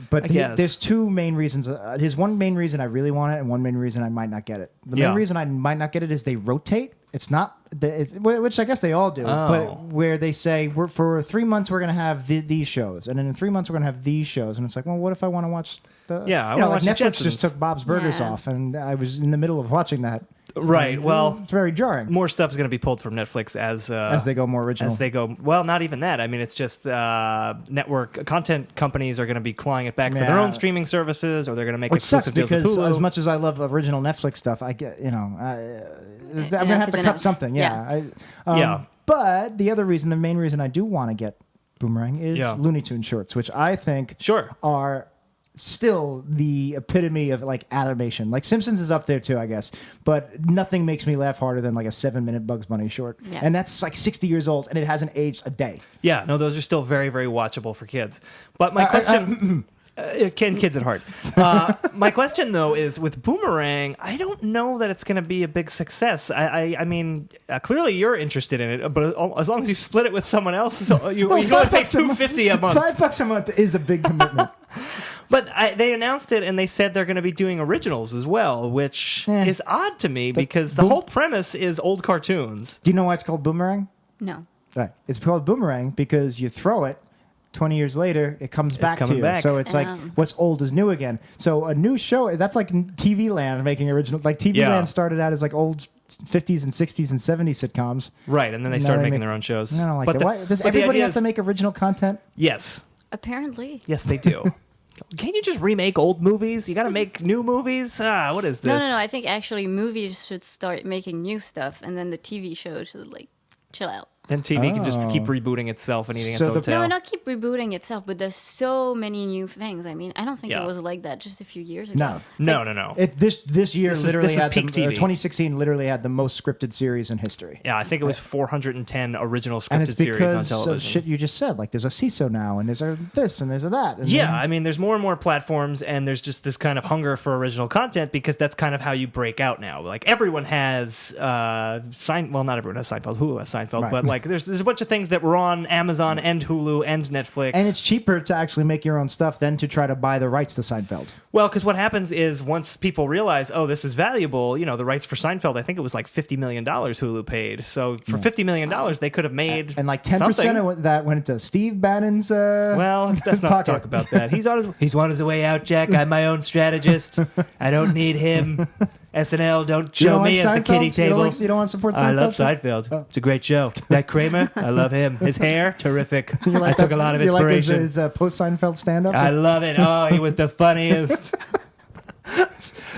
Speaker 1: but
Speaker 2: I guess.
Speaker 1: there's two main reasons. There's one main reason I really want it, and one main reason I might not get it. The
Speaker 2: Yeah.
Speaker 1: main reason I might not get it is they rotate. It's not, which I guess they all do,
Speaker 2: Oh.
Speaker 1: but where they say for 3 months we're going to have these shows, and then in 3 months we're going to have these shows, and it's like, well, what if I want to watch the?
Speaker 2: Yeah, I
Speaker 1: you know,
Speaker 2: wanna
Speaker 1: like
Speaker 2: watch the
Speaker 1: Netflix just
Speaker 2: Jetsons.
Speaker 1: took Bob's Burgers
Speaker 3: Yeah.
Speaker 1: off, and I was in the middle of watching that.
Speaker 2: Right. Well,
Speaker 1: It's very jarring
Speaker 2: more stuff is going to be pulled from Netflix as
Speaker 1: they go more original.
Speaker 2: As they go, well, not even that. I mean, it's just network content companies are going to be clawing it back for their
Speaker 1: Yeah.
Speaker 2: own streaming services, or they're going to make
Speaker 1: Which sucks
Speaker 2: exclusive deals with
Speaker 1: because
Speaker 2: Hulu.
Speaker 1: as much as I love original Netflix stuff, I get I'm gonna have
Speaker 3: enough
Speaker 1: to
Speaker 3: is
Speaker 1: cut
Speaker 3: enough.
Speaker 1: something. Yeah.
Speaker 3: Yeah.
Speaker 2: Yeah.
Speaker 1: But the main reason I do want to get Boomerang is
Speaker 2: Yeah.
Speaker 1: Looney Tunes shorts, which I think
Speaker 2: Sure.
Speaker 1: are still the epitome of like animation. Like Simpsons is up there too, I guess. But nothing makes me laugh harder than like a 7-minute Bugs Bunny short,
Speaker 3: Yeah.
Speaker 1: and that's like 60 years old, and it hasn't aged a day.
Speaker 2: Yeah, no, those are still very, very watchable for kids. But my question, kids at heart. My question though is with Boomerang, I don't know that it's going to be a big success. I mean, clearly you're interested in it, but as long as you split it with someone else, so you
Speaker 1: Well,
Speaker 2: can only pay
Speaker 1: $5 a month-
Speaker 2: $2.50 a month.
Speaker 1: $5 a month is a big commitment.
Speaker 2: But they announced it, and they said they're going to be doing originals as well, which is odd to me because the whole premise is old cartoons.
Speaker 1: Do you know why it's called Boomerang?
Speaker 3: No.
Speaker 1: Right. It's called Boomerang because you throw it, 20 years later, it comes back to
Speaker 2: coming
Speaker 1: you.
Speaker 2: back.
Speaker 1: So it's like what's old is new again. So a new show, that's like TV Land making original. Like TV
Speaker 2: Yeah.
Speaker 1: Land started out as like old 50s and 60s and 70s sitcoms.
Speaker 2: Right, and then they
Speaker 1: Now
Speaker 2: started
Speaker 1: they
Speaker 2: making
Speaker 1: make-
Speaker 2: their own shows.
Speaker 1: I don't like
Speaker 2: But
Speaker 1: that. Why, does
Speaker 2: but the
Speaker 1: everybody
Speaker 2: idea
Speaker 1: have to
Speaker 2: is-
Speaker 1: make original content?
Speaker 2: Yes.
Speaker 3: Apparently.
Speaker 2: Yes, they do. Can't you just remake old movies? You got to make new movies? What is this?
Speaker 3: No. I think actually movies should start making new stuff, and then the TV shows should like chill out.
Speaker 2: Then TV can just keep rebooting itself and eating
Speaker 1: So
Speaker 2: its own
Speaker 1: the-
Speaker 2: tail.
Speaker 3: No, not keep rebooting itself, but there's so many new things. I mean, I don't think
Speaker 2: Yeah.
Speaker 3: it was like that just a few years ago.
Speaker 1: No.
Speaker 2: No.
Speaker 1: This year
Speaker 2: This is-
Speaker 1: literally
Speaker 2: this is
Speaker 1: had
Speaker 2: peak TV.
Speaker 1: 2016 literally had the most scripted series in history.
Speaker 2: Yeah, I think it was 410 original
Speaker 1: And
Speaker 2: scripted
Speaker 1: it's
Speaker 2: series on
Speaker 1: because
Speaker 2: television.
Speaker 1: of shit you just said. Like there's a CISO now, and there's a this, and there's a that. And
Speaker 2: Yeah,
Speaker 1: then-
Speaker 2: I mean, there's more and more platforms, and there's just this kind of hunger for original content because that's kind of how you break out now. Like everyone has well, not everyone has Seinfeld. Hulu has Seinfeld,
Speaker 1: Right.
Speaker 2: but like there's a bunch of things that were on Amazon and Hulu and Netflix.
Speaker 1: and it's cheaper to actually make your own stuff than to try to buy the rights to Seinfeld.
Speaker 2: Well, because what happens is once people realize, oh, this is valuable, the rights for Seinfeld, I think it was like $50 million Hulu paid. So for $50 million, they could have made
Speaker 1: And like 10%
Speaker 2: something.
Speaker 1: of that went to Steve Bannon's.
Speaker 2: Well, let's not
Speaker 1: pocket.
Speaker 2: talk about that. He's on his way out, Jack. I'm my own strategist. I don't need him. SNL, don't
Speaker 1: You
Speaker 2: show
Speaker 1: don't
Speaker 2: me
Speaker 1: like
Speaker 2: as the kiddie
Speaker 1: Seinfeld?
Speaker 2: table.
Speaker 1: You don't want to support Seinfeld?
Speaker 2: I love Seinfeld. It's a great show. That Kramer, I love him. His hair, terrific. I took a lot of
Speaker 1: You like
Speaker 2: inspiration.
Speaker 1: his post Seinfeld stand up?
Speaker 2: I love it. Oh, he was the funniest.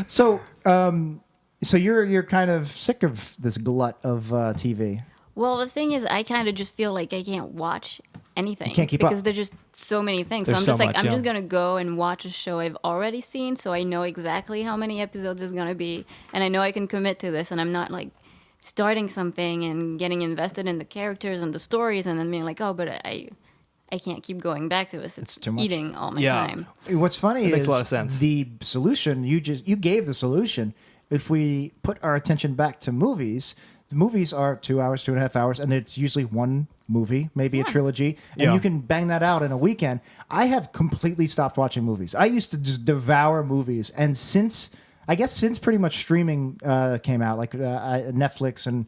Speaker 1: So, so you're kind of sick of this glut of TV.
Speaker 3: Well, the thing is, I kind of just feel like I can't watch anything.
Speaker 1: You can't keep up.
Speaker 3: because there's just so many things.
Speaker 2: There's
Speaker 3: so I'm
Speaker 2: so
Speaker 3: just like,
Speaker 2: much,
Speaker 3: I'm
Speaker 2: yeah.
Speaker 3: just gonna go and watch a show I've already seen, so I know exactly how many episodes is gonna be, and I know I can commit to this, and I'm not like starting something and getting invested in the characters and the stories, and then being like, oh, but I can't keep going back to this. It's
Speaker 1: too much.
Speaker 3: eating all my
Speaker 2: Yeah.
Speaker 3: time.
Speaker 1: What's funny
Speaker 2: That makes
Speaker 1: is
Speaker 2: a lot of sense.
Speaker 1: the solution you gave the solution. If we put our attention back to movies, the movies are 2 hours, 2.5 hours, and it's usually one movie, maybe a trilogy, and
Speaker 2: Yeah.
Speaker 1: you can bang that out in a weekend. I have completely stopped watching movies. I used to just devour movies, and since pretty much streaming came out, like Netflix and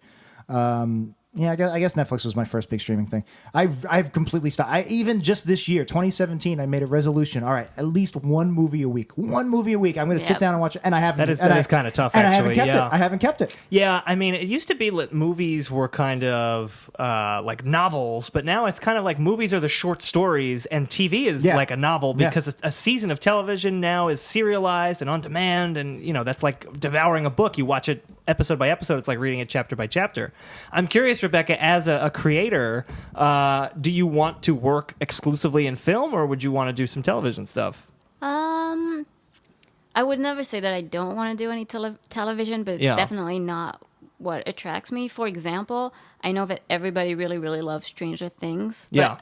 Speaker 1: I guess Netflix was my first big streaming thing. I've completely stopped. Even just this year, 2017, I made a resolution. All right, at least one movie a week. One movie a week. I'm going to sit
Speaker 3: Yep.
Speaker 1: down and watch it, and I haven't.
Speaker 2: That is kind of tough,
Speaker 1: and I haven't
Speaker 2: actually,
Speaker 1: kept
Speaker 2: yeah.
Speaker 1: it. I haven't kept it.
Speaker 2: Yeah, I mean, it used to be that movies were kind of like novels, but now it's kind of like movies are the short stories, and TV is
Speaker 1: Yeah.
Speaker 2: like a novel
Speaker 1: Yeah.
Speaker 2: because a season of television now is serialized and on demand, and that's like devouring a book. You watch it episode by episode. It's like reading it chapter by chapter. I'm curious, Rebekah, as a creator, do you want to work exclusively in film, or would you want to do some television stuff?
Speaker 3: I would never say that I don't want to do any television, but it's
Speaker 2: Yeah.
Speaker 3: definitely not what attracts me. For example, I know that everybody really, really loves Stranger Things. But
Speaker 2: Yeah.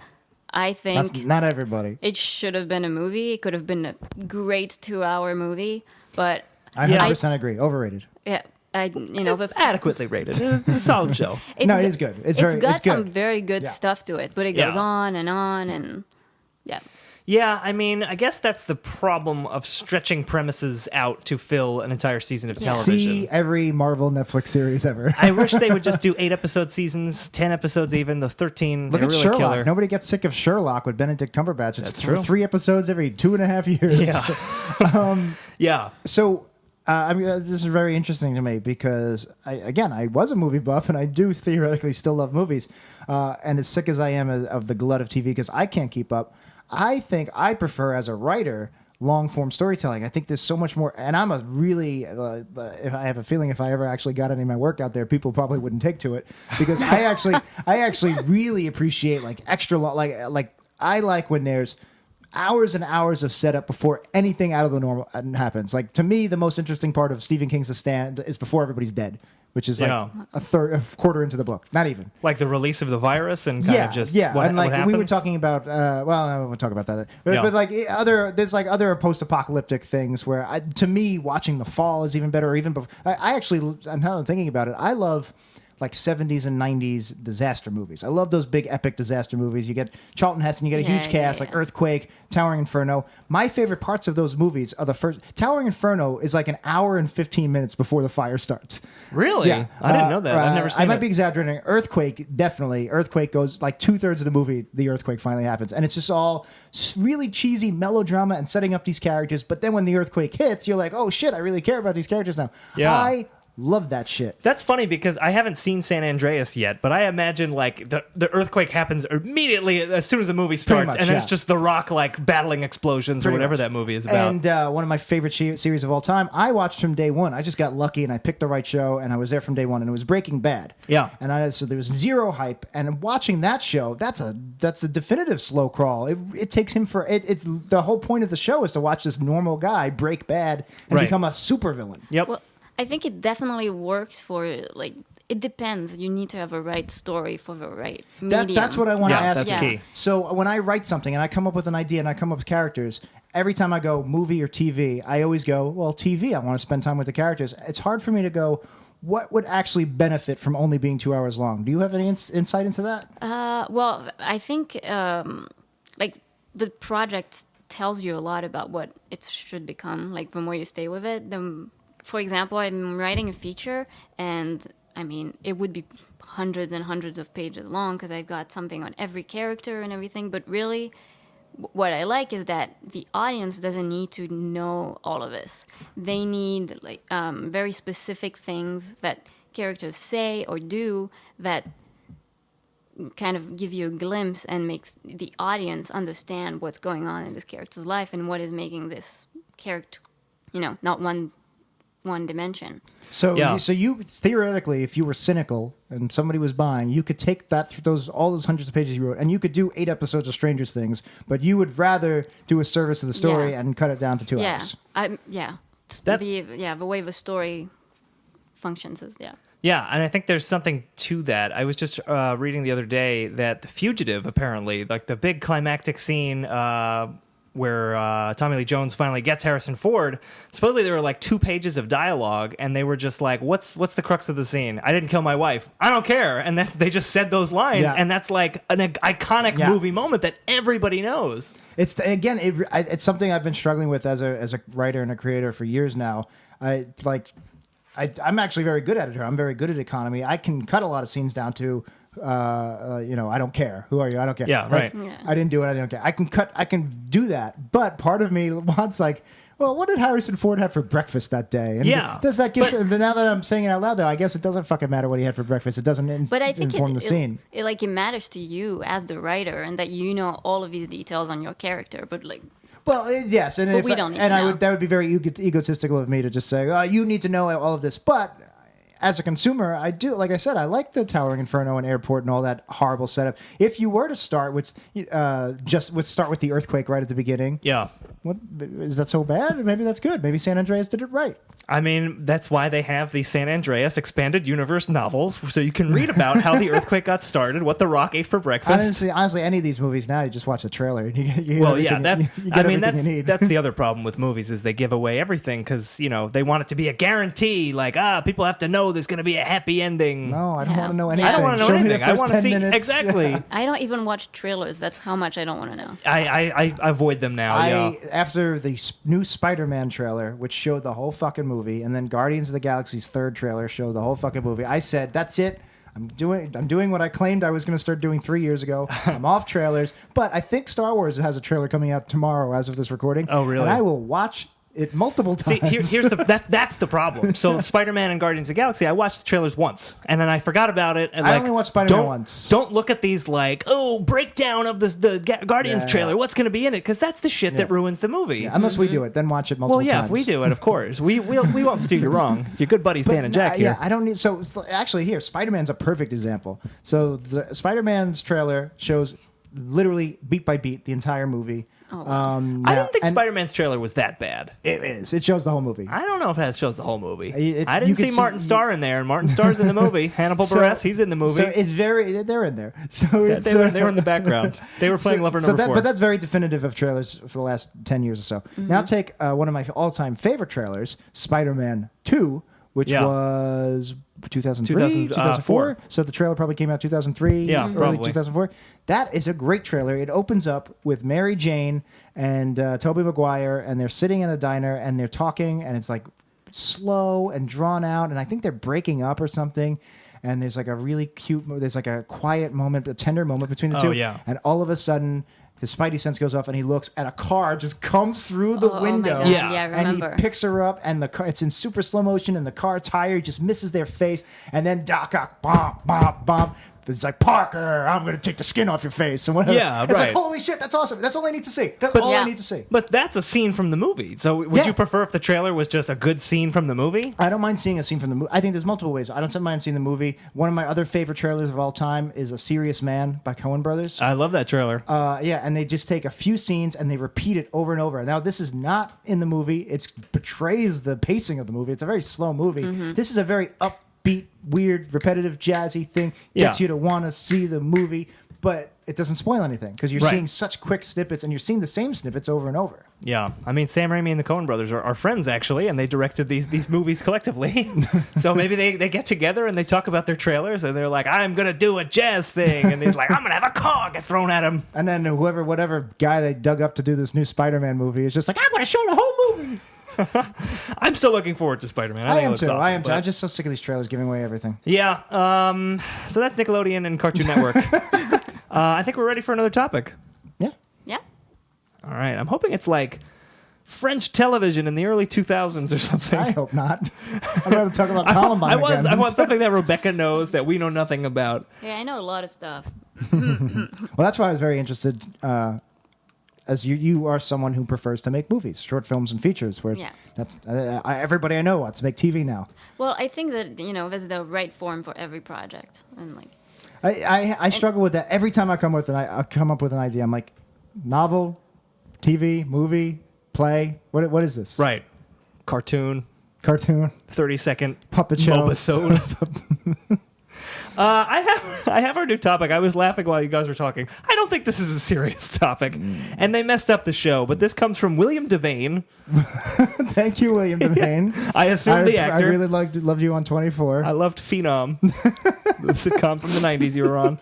Speaker 3: I think
Speaker 1: That's not everybody.
Speaker 3: it should have been a movie. It could have been a great 2-hour movie, but
Speaker 1: I 100% agree. Overrated.
Speaker 3: yeah, but
Speaker 2: Adequately rated. It's a solid show.
Speaker 1: No, it is good. It's
Speaker 3: got
Speaker 1: good.
Speaker 3: some very good
Speaker 1: Yeah.
Speaker 3: stuff to it, but it
Speaker 2: Yeah.
Speaker 3: goes on, and yeah.
Speaker 2: Yeah, I mean, I guess that's the problem of stretching premises out to fill an entire season of television.
Speaker 1: See every Marvel Netflix series ever.
Speaker 2: I wish they would just do 8-episode seasons, 10 episodes even. Those 13,
Speaker 1: Look
Speaker 2: they're
Speaker 1: at
Speaker 2: really
Speaker 1: Sherlock.
Speaker 2: killer.
Speaker 1: Nobody gets sick of Sherlock with Benedict Cumberbatch. It's
Speaker 2: That's true.
Speaker 1: 3 episodes every 2.5 years.
Speaker 2: Yeah. Yeah.
Speaker 1: So, this is very interesting to me because, I was a movie buff and I do theoretically still love movies. And as sick as I am of the glut of TV because I can't keep up, I think I prefer, as a writer, long-form storytelling. I think there's so much more. And I'm a really, if I have a feeling if I ever actually got any of my work out there, people probably wouldn't take to it because I actually really appreciate like extra long, like I like when there's hours and hours of setup before anything out of the normal happens. Like to me, the most interesting part of Stephen King's The Stand is before everybody's dead, which is like
Speaker 2: Yeah.
Speaker 1: a quarter into the book. Not even.
Speaker 2: Like the release of the virus and kind of just
Speaker 1: yeah.
Speaker 2: what,
Speaker 1: and like
Speaker 2: what
Speaker 1: we were
Speaker 2: happens?
Speaker 1: talking about. Well, I won't talk about that. But,
Speaker 2: Yeah.
Speaker 1: but like there's like other post-apocalyptic things where to me, watching The Fall is even better. Or even before, I actually, and now I'm thinking about it, I love like 70s and 90s disaster movies. I love those big epic disaster movies. You get Charlton Heston, you get a
Speaker 3: Yeah,
Speaker 1: huge cast
Speaker 3: yeah,
Speaker 1: like
Speaker 3: yeah.
Speaker 1: Earthquake, Towering Inferno. My favorite parts of those movies are the first. Towering Inferno is like an hour and 15 minutes before the fire starts.
Speaker 2: Really?
Speaker 1: Yeah.
Speaker 2: I didn't know that. I've never seen
Speaker 1: I might
Speaker 2: it.
Speaker 1: be exaggerating. Earthquake, definitely. Earthquake goes like 2/3 of the movie. The earthquake finally happens, and it's just all really cheesy melodrama and setting up these characters. But then when the earthquake hits, you're like, oh shit, I really care about these characters now.
Speaker 2: Yeah.
Speaker 1: I Love that shit.
Speaker 2: That's funny because I haven't seen San Andreas yet, but I imagine like the earthquake happens immediately as soon as the movie starts,
Speaker 1: much,
Speaker 2: and then
Speaker 1: yeah.
Speaker 2: it's just The Rock like battling explosions or
Speaker 1: Pretty
Speaker 2: whatever
Speaker 1: much.
Speaker 2: that movie is about.
Speaker 1: And one of my favorite series of all time, I watched from day one. I just got lucky and I picked the right show, and I was there from day one, and it was Breaking Bad.
Speaker 2: Yeah.
Speaker 1: And so there was zero hype, and watching that show, that's the definitive slow crawl. It takes him it's the whole point of the show is to watch this normal guy break bad and
Speaker 2: Right.
Speaker 1: become a supervillain.
Speaker 2: Yep.
Speaker 3: Well, I think it definitely works for like. It depends. You need to have a right story for the right medium.
Speaker 1: That's what I want to
Speaker 2: Yeah,
Speaker 1: ask
Speaker 2: that's
Speaker 1: you.
Speaker 2: key.
Speaker 1: So when I write something and I come up with an idea and I come up with characters, every time I go movie or TV, I always go, well, TV, I want to spend time with the characters. It's hard for me to go, what would actually benefit from only being 2 hours long? Do you have any insight into that?
Speaker 3: Well, I think like the project tells you a lot about what it should become. Like the more you stay with it, for example, I'm writing a feature, and I mean, it would be hundreds and hundreds of pages long because I've got something on every character and everything. But really, what I like is that the audience doesn't need to know all of this. They need like very specific things that characters say or do that kind of give you a glimpse and makes the audience understand what's going on in this character's life and what is making this character, not one dimension.
Speaker 1: So,
Speaker 2: Yeah.
Speaker 1: so you theoretically, if you were cynical and somebody was buying, you could take that all those hundreds of pages you wrote, and you could do 8 episodes of Stranger Things, but you would rather do a service to the story
Speaker 3: Yeah.
Speaker 1: and cut it down to 2 hours.
Speaker 2: That-
Speaker 3: The way the story functions is
Speaker 2: Yeah, and I think there's something to that. I was just reading the other day that The Fugitive, apparently, like the big climactic scene where Tommy Lee Jones finally gets Harrison Ford, supposedly there were like 2 pages of dialogue, and they were just like, what's the crux of the scene? I didn't kill my wife. I don't care. And then they just said those lines,
Speaker 1: Yeah.
Speaker 2: and that's like an iconic
Speaker 1: Yeah.
Speaker 2: movie moment that everybody knows.
Speaker 1: It's again, it's something I've been struggling with as a writer and a creator for years now. I'm actually very good at it here. I'm very good at economy. I can cut a lot of scenes down to, I don't care. Who are you? I don't care.
Speaker 2: Yeah, right.
Speaker 3: Yeah.
Speaker 1: I didn't do it. I don't care. I can do that. But part of me wants like, well, what did Harrison Ford have for breakfast that day? And
Speaker 2: Yeah.
Speaker 1: does that give? But now that I'm saying it out loud, though, I guess it doesn't fucking matter what he had for breakfast. It doesn't
Speaker 3: But I think
Speaker 1: inform the scene.
Speaker 3: It matters to you as the writer, and that you know all of these details on your character. But like,
Speaker 1: Well, yes, and
Speaker 3: But
Speaker 1: if,
Speaker 3: we don't need
Speaker 1: and
Speaker 3: to
Speaker 1: I
Speaker 3: know.
Speaker 1: would that would be very egotistical of me to just say, oh, you need to know all of this. But as a consumer, I do, like I said, I like the Towering Inferno and Airport and all that horrible setup. If you were to start with start with the earthquake right at the beginning,
Speaker 2: Yeah.
Speaker 1: what is that so bad? Maybe that's good. Maybe San Andreas did it right.
Speaker 2: I mean, that's why they have the San Andreas expanded universe novels, so you can read about how the earthquake got started, what The Rock ate for breakfast.
Speaker 1: Honestly, any of these movies now, you just watch a trailer and you get
Speaker 2: Well, yeah,
Speaker 1: everything, you get everything you need.
Speaker 2: that's the other problem with movies is they give away everything because they want it to be a guarantee. Like, people have to know there's going to be a happy ending.
Speaker 1: No, I don't
Speaker 3: Yeah.
Speaker 1: want to know
Speaker 3: I
Speaker 1: anything.
Speaker 3: don't
Speaker 2: wanna know
Speaker 1: Show me
Speaker 2: anything.
Speaker 1: the
Speaker 2: I
Speaker 1: first
Speaker 2: wanna
Speaker 1: 10
Speaker 2: see-
Speaker 1: minutes.
Speaker 2: exactly.
Speaker 3: I don't even watch trailers. That's how much I don't want to know.
Speaker 2: I avoid them now. Yeah.
Speaker 1: After the new Spider-Man trailer, which showed the whole fucking movie, and then Guardians of the Galaxy's third trailer showed the whole fucking movie, I said, "That's it. I'm doing what I claimed I was going to start doing 3 years ago. I'm off trailers." But I think Star Wars has a trailer coming out tomorrow, as of this recording.
Speaker 2: Oh, really?
Speaker 1: And I will watch it multiple
Speaker 2: See,
Speaker 1: times.
Speaker 2: here's that's the problem. So Spider-Man and Guardians of the Galaxy, I watched the trailers once, and then I forgot about it. And
Speaker 1: I
Speaker 2: like,
Speaker 1: only watched Spider-Man
Speaker 2: don't-
Speaker 1: once.
Speaker 2: Don't look at these like, breakdown of the Guardians
Speaker 1: Yeah.
Speaker 2: trailer. What's going to be in it? Because that's the shit that
Speaker 1: Yeah.
Speaker 2: ruins the movie.
Speaker 1: Unless we do it, then watch it multiple
Speaker 2: Well, yeah,
Speaker 1: times.
Speaker 2: if we do it, of course. We won't steer you wrong. Your good buddies Dan and Jack here.
Speaker 1: Yeah, I don't need. So actually, here, Spider-Man's a perfect example. So the Spider-Man's trailer shows literally beat by beat the entire movie.
Speaker 3: Oh,
Speaker 2: I
Speaker 1: now-
Speaker 2: didn't think
Speaker 1: and
Speaker 2: Spider-Man's trailer was that bad.
Speaker 1: It is. It shows the whole movie.
Speaker 2: I don't know if that shows the whole movie.
Speaker 1: You
Speaker 2: I didn't
Speaker 1: could
Speaker 2: see Martin
Speaker 1: see-
Speaker 2: Starr in there, and Martin Starr's in the movie. Hannibal Buress, he's in the movie.
Speaker 1: So it's very. They're in there. So
Speaker 2: Yeah,
Speaker 1: it's,
Speaker 2: they were in the background. They were playing Lover Number 4.
Speaker 1: But that's very definitive of trailers for the last 10 years or so. Now take one of my all-time favorite trailers, Spider-Man 2, which
Speaker 2: Yeah.
Speaker 1: was 2003,
Speaker 2: 2004.
Speaker 1: So the trailer probably came out 2003,
Speaker 2: Yeah,
Speaker 1: early
Speaker 2: probably.
Speaker 1: 2004. That is a great trailer. It opens up with Mary Jane and Tobey Maguire, and they're sitting in a diner, and they're talking, and it's like slow and drawn out, and I think they're breaking up or something. And there's like a really cute, there's like a quiet moment, a tender moment between the
Speaker 2: Oh,
Speaker 1: two.
Speaker 2: yeah.
Speaker 1: And all of a sudden, his spidey sense goes off, and he looks, and a car just comes through the window.
Speaker 3: Oh my God.
Speaker 2: Yeah.
Speaker 3: Yeah, I remember.
Speaker 1: And he picks her up, and the car, it's in super slow motion, and the car tire just misses their face, and then Doc Ock, bomb, bomb, bomb. It's like, Parker, I'm going to take the skin off your face. And whatever.
Speaker 2: Yeah,
Speaker 1: it's
Speaker 2: right.
Speaker 1: like, holy shit, that's awesome. That's all I need to see. That's
Speaker 2: But-
Speaker 1: all
Speaker 3: Yeah.
Speaker 1: I need to see.
Speaker 2: But that's a scene from the movie. So would
Speaker 1: Yeah.
Speaker 2: you prefer if the trailer was just a good scene from the movie?
Speaker 1: I don't mind seeing a scene from the movie. I think there's multiple ways. I don't mind seeing the movie. One of my other favorite trailers of all time is A Serious Man by Coen Brothers.
Speaker 2: I love that trailer.
Speaker 1: Yeah, and they just take a few scenes and they repeat it over and over. Now, this is not in the movie. It betrays the pacing of the movie. It's a very slow movie. This is a very upbeat, weird, repetitive, jazzy thing. Gets
Speaker 2: Yeah.
Speaker 1: you to want to see the movie, but it doesn't spoil anything because you're
Speaker 2: Right.
Speaker 1: seeing such quick snippets and you're seeing the same snippets over and over.
Speaker 2: Yeah, I mean, Sam Raimi and the Coen brothers are friends, actually, and they directed these movies collectively. So maybe they get together and they talk about their trailers, and they're like, I'm going to do a jazz thing. And he's like, I'm going to have a car get thrown at him.
Speaker 1: And then whatever guy they dug up to do this new Spider-Man movie is just like, I'm going to show the whole movie.
Speaker 2: I'm still looking forward to Spider-Man. I think it
Speaker 1: am
Speaker 2: looks
Speaker 1: too.
Speaker 2: awesome,
Speaker 1: I am too.
Speaker 2: but-
Speaker 1: I'm just so sick of these trailers giving away everything.
Speaker 2: Yeah, so that's Nickelodeon and Cartoon Network. I think we're ready for another topic.
Speaker 1: Yeah.
Speaker 3: Yeah.
Speaker 2: All right, I'm hoping it's like French television in the early 2000s or something.
Speaker 1: I hope not. I'd rather talk about Columbine again.
Speaker 2: I want something that Rebekah knows that we know nothing about.
Speaker 3: Yeah, I know a lot of stuff.
Speaker 1: Well, that's why I was very interested, as you are someone who prefers to make movies, short films and features. Where
Speaker 3: Yeah.
Speaker 1: that's everybody I know wants to make TV now.
Speaker 3: Well, I think that, there's the right form for every project. And like,
Speaker 1: I struggle with that every time I come up with an idea. I'm like, novel, TV, movie, play. What is this?
Speaker 2: Right. Cartoon,
Speaker 1: Cartoon,
Speaker 2: 30-second
Speaker 1: puppet show.
Speaker 2: mobisode. I have our new topic. I was laughing while you guys were talking. I don't think this is a serious topic. And they messed up the show, but this comes from William Devane.
Speaker 1: Thank you, William Devane.
Speaker 2: I assume the actor.
Speaker 1: I really loved you on 24.
Speaker 2: I loved Phenom, the sitcom from the 90s you were on.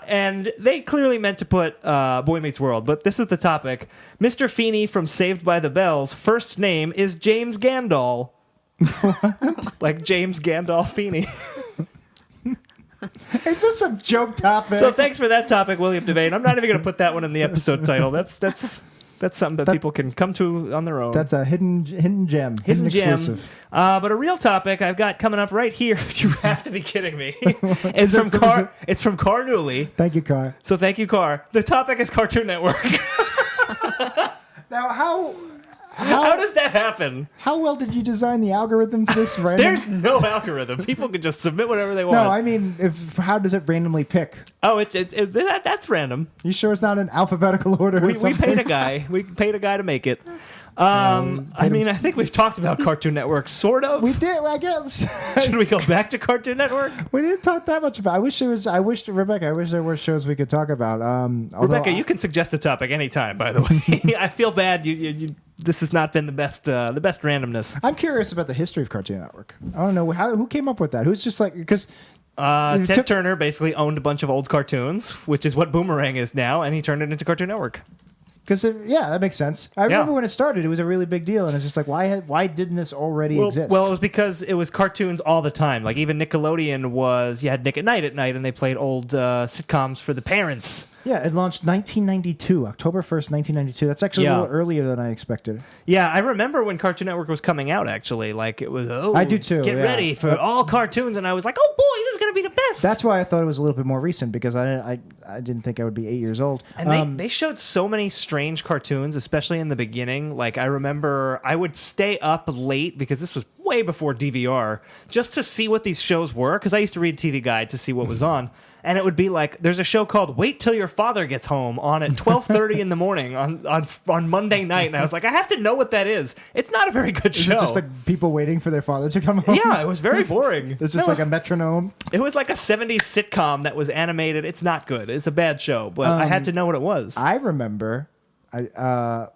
Speaker 2: And they clearly meant to put Boy Meets World, but this is the topic. Mr. Feeney from Saved by the Bell's first name is James Gandol. Like James Gandolfini.
Speaker 1: Is this a joke topic?
Speaker 2: So thanks for that topic, William Devane. I'm not even going to put that one in the episode title. That's something that people can come to on their own.
Speaker 1: That's a hidden gem.
Speaker 2: Hidden gem.
Speaker 1: Exclusive.
Speaker 2: But a real topic I've got coming up right here. You have to be kidding me. It's from Car. It's from Car Newley.
Speaker 1: Thank you, Car.
Speaker 2: So thank you, Car. The topic is Cartoon Network.
Speaker 1: Now,
Speaker 2: How does that happen?
Speaker 1: how well did you design the algorithm for this random?
Speaker 2: There's no algorithm. People can just submit whatever they want.
Speaker 1: No, I mean, how does it randomly pick?
Speaker 2: Oh, that's random.
Speaker 1: You sure it's not in alphabetical order?
Speaker 2: We paid a guy. We paid a guy to make it. I mean, I think we've talked about Cartoon Network, sort of.
Speaker 1: We did, I guess.
Speaker 2: Should we go back to Cartoon Network?
Speaker 1: We didn't talk that much about. I wish Rebekah. I wish there were shows we could talk about.
Speaker 2: Rebekah, you can suggest a topic anytime. By the way, I feel bad. You this has not been the best randomness.
Speaker 1: I'm curious about the history of Cartoon Network. I don't know who came up with that. Who's just like because.
Speaker 2: Ted Turner basically owned a bunch of old cartoons, which is what Boomerang is now, and he turned it into Cartoon Network.
Speaker 1: Because that makes sense. I remember when it started, it was a really big deal, and it's just like, why didn't this already exist?
Speaker 2: Well, it was because it was cartoons all the time. Like even Nickelodeon you had Nick at Night, and they played old sitcoms for the parents.
Speaker 1: Yeah, it launched 1992, October 1st, 1992. That's actually a little earlier than I expected.
Speaker 2: Yeah, I remember when Cartoon Network was coming out, actually. Like, it was,
Speaker 1: I do too,
Speaker 2: get
Speaker 1: yeah.
Speaker 2: ready for all cartoons. And I was like, oh, boy, this is going to be the best.
Speaker 1: That's why I thought it was a little bit more recent, because I didn't think I would be 8 years old.
Speaker 2: And they showed so many strange cartoons, especially in the beginning. Like, I remember I would stay up late, because this was way before DVR, just to see what these shows were, because I used to read TV Guide to see what was on. And it would be like, there's a show called Wait Till Your Father Gets Home on at 12:30 in the morning on Monday night. And I was like, I have to know what that is. It's not a very good
Speaker 1: Is
Speaker 2: show.
Speaker 1: it just like people waiting for their father to come home?
Speaker 2: Yeah, it was very boring.
Speaker 1: It's just like a metronome.
Speaker 2: It was like a 70s sitcom that was animated. It's not good. It's a bad show, but I had to know what it was.
Speaker 1: I remember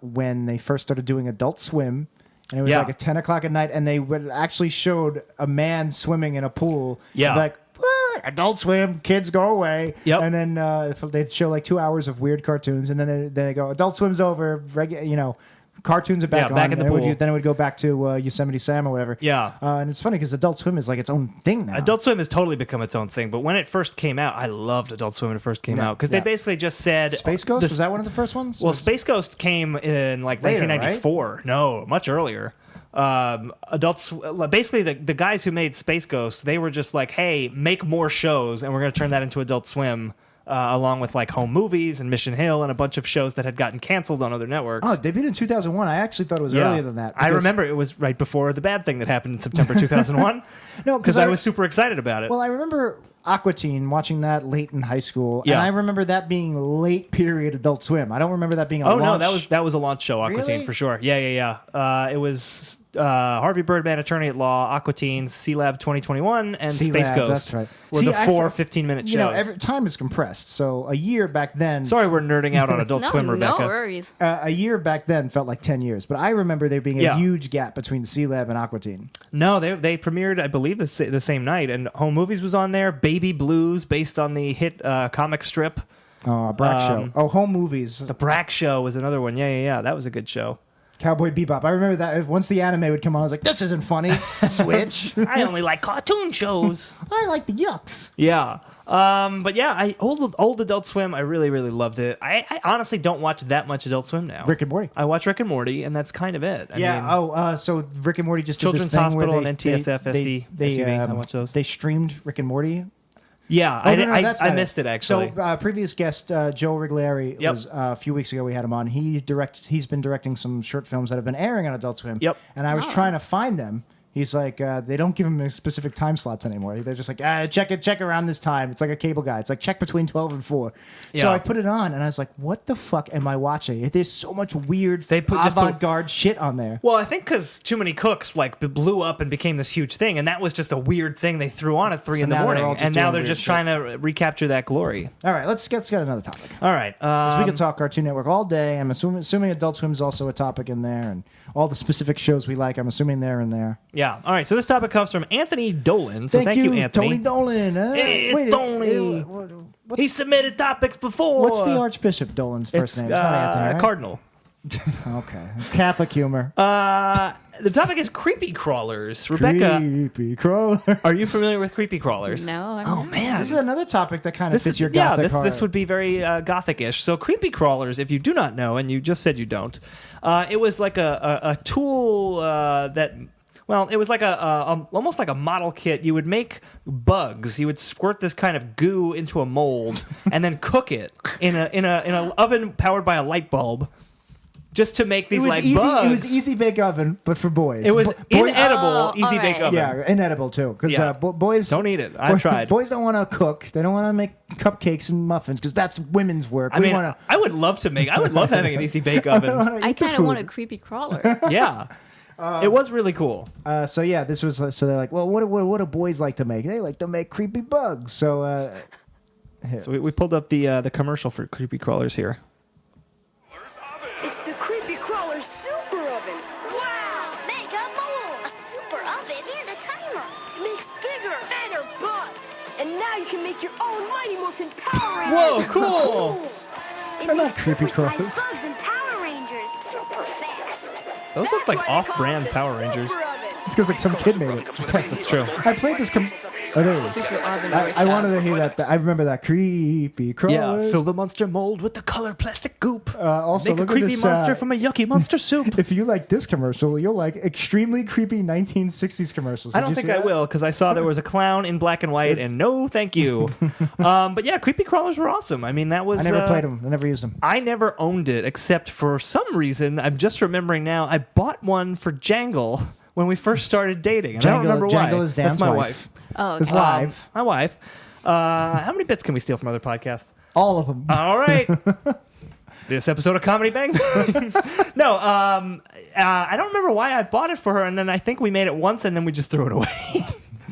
Speaker 1: when they first started doing Adult Swim, and it was
Speaker 2: Yeah.
Speaker 1: like at 10 o'clock at night, and they would actually showed a man swimming in a pool.
Speaker 2: Yeah.
Speaker 1: Like, Adult Swim, kids go away.
Speaker 2: Yep.
Speaker 1: And then they'd show like 2 hours of weird cartoons, and then they go, Adult Swim's over, cartoons are back on.
Speaker 2: back in the pool.
Speaker 1: Then it would go back to Yosemite Sam or whatever.
Speaker 2: Yeah.
Speaker 1: And it's funny because Adult Swim is like its own thing now.
Speaker 2: Adult Swim has totally become its own thing, but when it first came out, I loved Adult Swim when it first came out because they basically just said
Speaker 1: Space Ghost, was that one of the first ones?
Speaker 2: Well, Space Ghost came in like
Speaker 1: Later,
Speaker 2: 1994. Right? No, much earlier. Basically the guys who made Space Ghost, they were just like, hey, make more shows, and we're going to turn that into Adult Swim. Along with like Home Movies and Mission Hill and a bunch of shows that had gotten canceled on other networks.
Speaker 1: Oh, debuted in 2001. I actually thought it was earlier than that.
Speaker 2: I remember it was right before the bad thing that happened in September 2001.
Speaker 1: No,
Speaker 2: because I was super excited about it.
Speaker 1: Well, I remember Aqua Teen, watching that late in high school,
Speaker 2: Yeah.
Speaker 1: and I remember that being late period Adult Swim. I don't remember that being a launch.
Speaker 2: No, that was a launch show, Aqua Teen,
Speaker 1: Really?
Speaker 2: for sure. Yeah. It was Harvey Birdman, Attorney at Law, Aqua Teen, C-Lab 2021, and Space
Speaker 1: C-Lab,
Speaker 2: Ghost.
Speaker 1: that's right.
Speaker 2: Were
Speaker 1: See,
Speaker 2: the
Speaker 1: I
Speaker 2: 4
Speaker 1: f-
Speaker 2: 15-minute shows.
Speaker 1: You know, every time is compressed. So a year back then.
Speaker 2: Sorry, we're nerding out on Adult Swim,
Speaker 3: No
Speaker 2: Rebecca.
Speaker 3: worries.
Speaker 1: A year back then felt like 10 years, but I remember there being a
Speaker 2: Yeah.
Speaker 1: huge gap between C-Lab and Aqua Teen.
Speaker 2: No, they premiered, I believe, the same night, and Home Movies was on there. Baby Blues, based on the hit comic strip.
Speaker 1: Oh, Brack Show. Oh, Home Movies.
Speaker 2: The Brack Show was another one. Yeah. That was a good show.
Speaker 1: Cowboy Bebop. I remember that. Once the anime would come on, I was like, this isn't funny. Switch.
Speaker 2: I only like cartoon shows.
Speaker 1: I like the yucks.
Speaker 2: Yeah. But yeah, old Adult Swim, I really, really loved it. I honestly don't watch that much Adult Swim now.
Speaker 1: Rick and Morty.
Speaker 2: I watch Rick and Morty, and that's kind of it. I mean,
Speaker 1: So Rick and Morty just
Speaker 2: Children's
Speaker 1: did this thing
Speaker 2: Hospital
Speaker 1: where they,
Speaker 2: and NTSF SUV. I watch those.
Speaker 1: They streamed Rick and Morty.
Speaker 2: yeah, I missed it actually.
Speaker 1: So previous guest Joe Riglieri
Speaker 2: Yep.
Speaker 1: was a few weeks ago. We had him on. He's been directing some short films that have been airing on Adult Swim.
Speaker 2: Yep.
Speaker 1: And I was trying to find them. He's like, they don't give him specific time slots anymore. They're just like, check around this time. It's like a cable guy. It's like check between 12 and 4. So
Speaker 2: Yeah.
Speaker 1: I put it on, and I was like, what the fuck am I watching? There's so much weird
Speaker 2: Just put-
Speaker 1: avant-garde shit on there.
Speaker 2: Well, I think because Too Many Cooks like blew up and became this huge thing, and that was just a weird thing they threw on at 3
Speaker 1: So
Speaker 2: in the
Speaker 1: now they're
Speaker 2: morning,
Speaker 1: all just
Speaker 2: and now
Speaker 1: doing
Speaker 2: they're
Speaker 1: weird
Speaker 2: just
Speaker 1: shit.
Speaker 2: trying to recapture that glory.
Speaker 1: All right, let's get another topic.
Speaker 2: All right,
Speaker 1: 'Cause we could talk Cartoon Network all day. I'm assuming Adult Swim is also a topic in there, and all the specific shows we like, I'm assuming they're in there.
Speaker 2: yeah. All right, so this topic comes from Anthony Dolan. So thank you, Anthony.
Speaker 1: Tony Dolan.
Speaker 2: It's Tony. He submitted topics before.
Speaker 1: What's the Archbishop Dolan's first name? It's not Anthony, right?
Speaker 2: Cardinal.
Speaker 1: Okay, Catholic humor.
Speaker 2: The topic is creepy crawlers. Rebecca,
Speaker 1: Creepy crawler.
Speaker 2: are you familiar with creepy crawlers?
Speaker 3: No, I'm
Speaker 2: Oh
Speaker 3: not.
Speaker 2: man,
Speaker 1: This is another topic that kind of fits your gothic heart.
Speaker 2: this would be very gothic-ish. So creepy crawlers, if you do not know, and you just said you don't, it was like a tool that. Well, it was like almost like a model kit. You would make bugs. You would squirt this kind of goo into a mold and then cook it in an oven powered by a light bulb, just to make these bugs.
Speaker 1: It was easy bake oven, but for boys.
Speaker 2: It was
Speaker 1: Boys-
Speaker 2: inedible,
Speaker 3: Oh,
Speaker 2: easy bake
Speaker 3: alright.
Speaker 2: oven.
Speaker 1: Yeah, inedible too. Because
Speaker 2: Yeah.
Speaker 1: boys
Speaker 2: Don't eat it. I tried.
Speaker 1: Boys don't want to cook. They don't want to make cupcakes and muffins because that's women's work.
Speaker 2: I
Speaker 1: We
Speaker 2: mean,
Speaker 1: want
Speaker 2: I would love having an easy bake oven.
Speaker 1: to.
Speaker 3: I kind of want a creepy crawler.
Speaker 2: Yeah. It was really cool.
Speaker 1: So yeah, this was so they're like, well, what do boys like to make? They like to make creepy bugs. So
Speaker 2: So we pulled up the commercial for creepy crawlers here.
Speaker 5: It's the Creepy Crawler Super Oven.
Speaker 6: Wow! Mega mold! A super oven and a timer!
Speaker 5: Makes bigger, better bugs. And now you can make your own Mighty Morphin Power Rangers.
Speaker 2: Whoa, cool!
Speaker 5: It
Speaker 1: They're not
Speaker 5: makes
Speaker 1: creepy
Speaker 5: super size
Speaker 1: crawlers.
Speaker 6: Bugs and Power Rangers! Super fast!
Speaker 2: Those look like off-brand Power Rangers.
Speaker 1: it's because like some kid made it.
Speaker 2: That's true.
Speaker 1: I played this. Oh, there it is.
Speaker 3: Super oven
Speaker 1: I
Speaker 3: workshop.
Speaker 1: wanted to hear that. I remember that creepy crawlers.
Speaker 2: Yeah, fill the monster mold with the color plastic goop.
Speaker 1: Also,
Speaker 2: Make a
Speaker 1: look at
Speaker 2: creepy
Speaker 1: this,
Speaker 2: monster from a yucky monster soup.
Speaker 1: If you like this commercial, you'll like extremely creepy 1960s commercials.
Speaker 2: I
Speaker 1: Did
Speaker 2: don't
Speaker 1: you
Speaker 2: think
Speaker 1: see
Speaker 2: I
Speaker 1: that?
Speaker 2: will, because I saw there was a clown in black and white, and no thank you. But yeah, creepy crawlers were awesome. I mean, that was...
Speaker 1: I never played them. I never used them.
Speaker 2: I never owned it, except for some reason, I'm just remembering now, I bought one for Jangle when we first started dating. And I don't remember why.
Speaker 1: Jangle is Dan's
Speaker 2: That's my
Speaker 1: wife.
Speaker 3: Oh,
Speaker 1: His
Speaker 3: okay.
Speaker 1: wife.
Speaker 2: My wife. How many bits can we steal from other podcasts?
Speaker 1: All of them.
Speaker 2: All right. This episode of Comedy Bang. No, I don't remember why I bought it for her, and then I think we made it once, and then we just threw it away.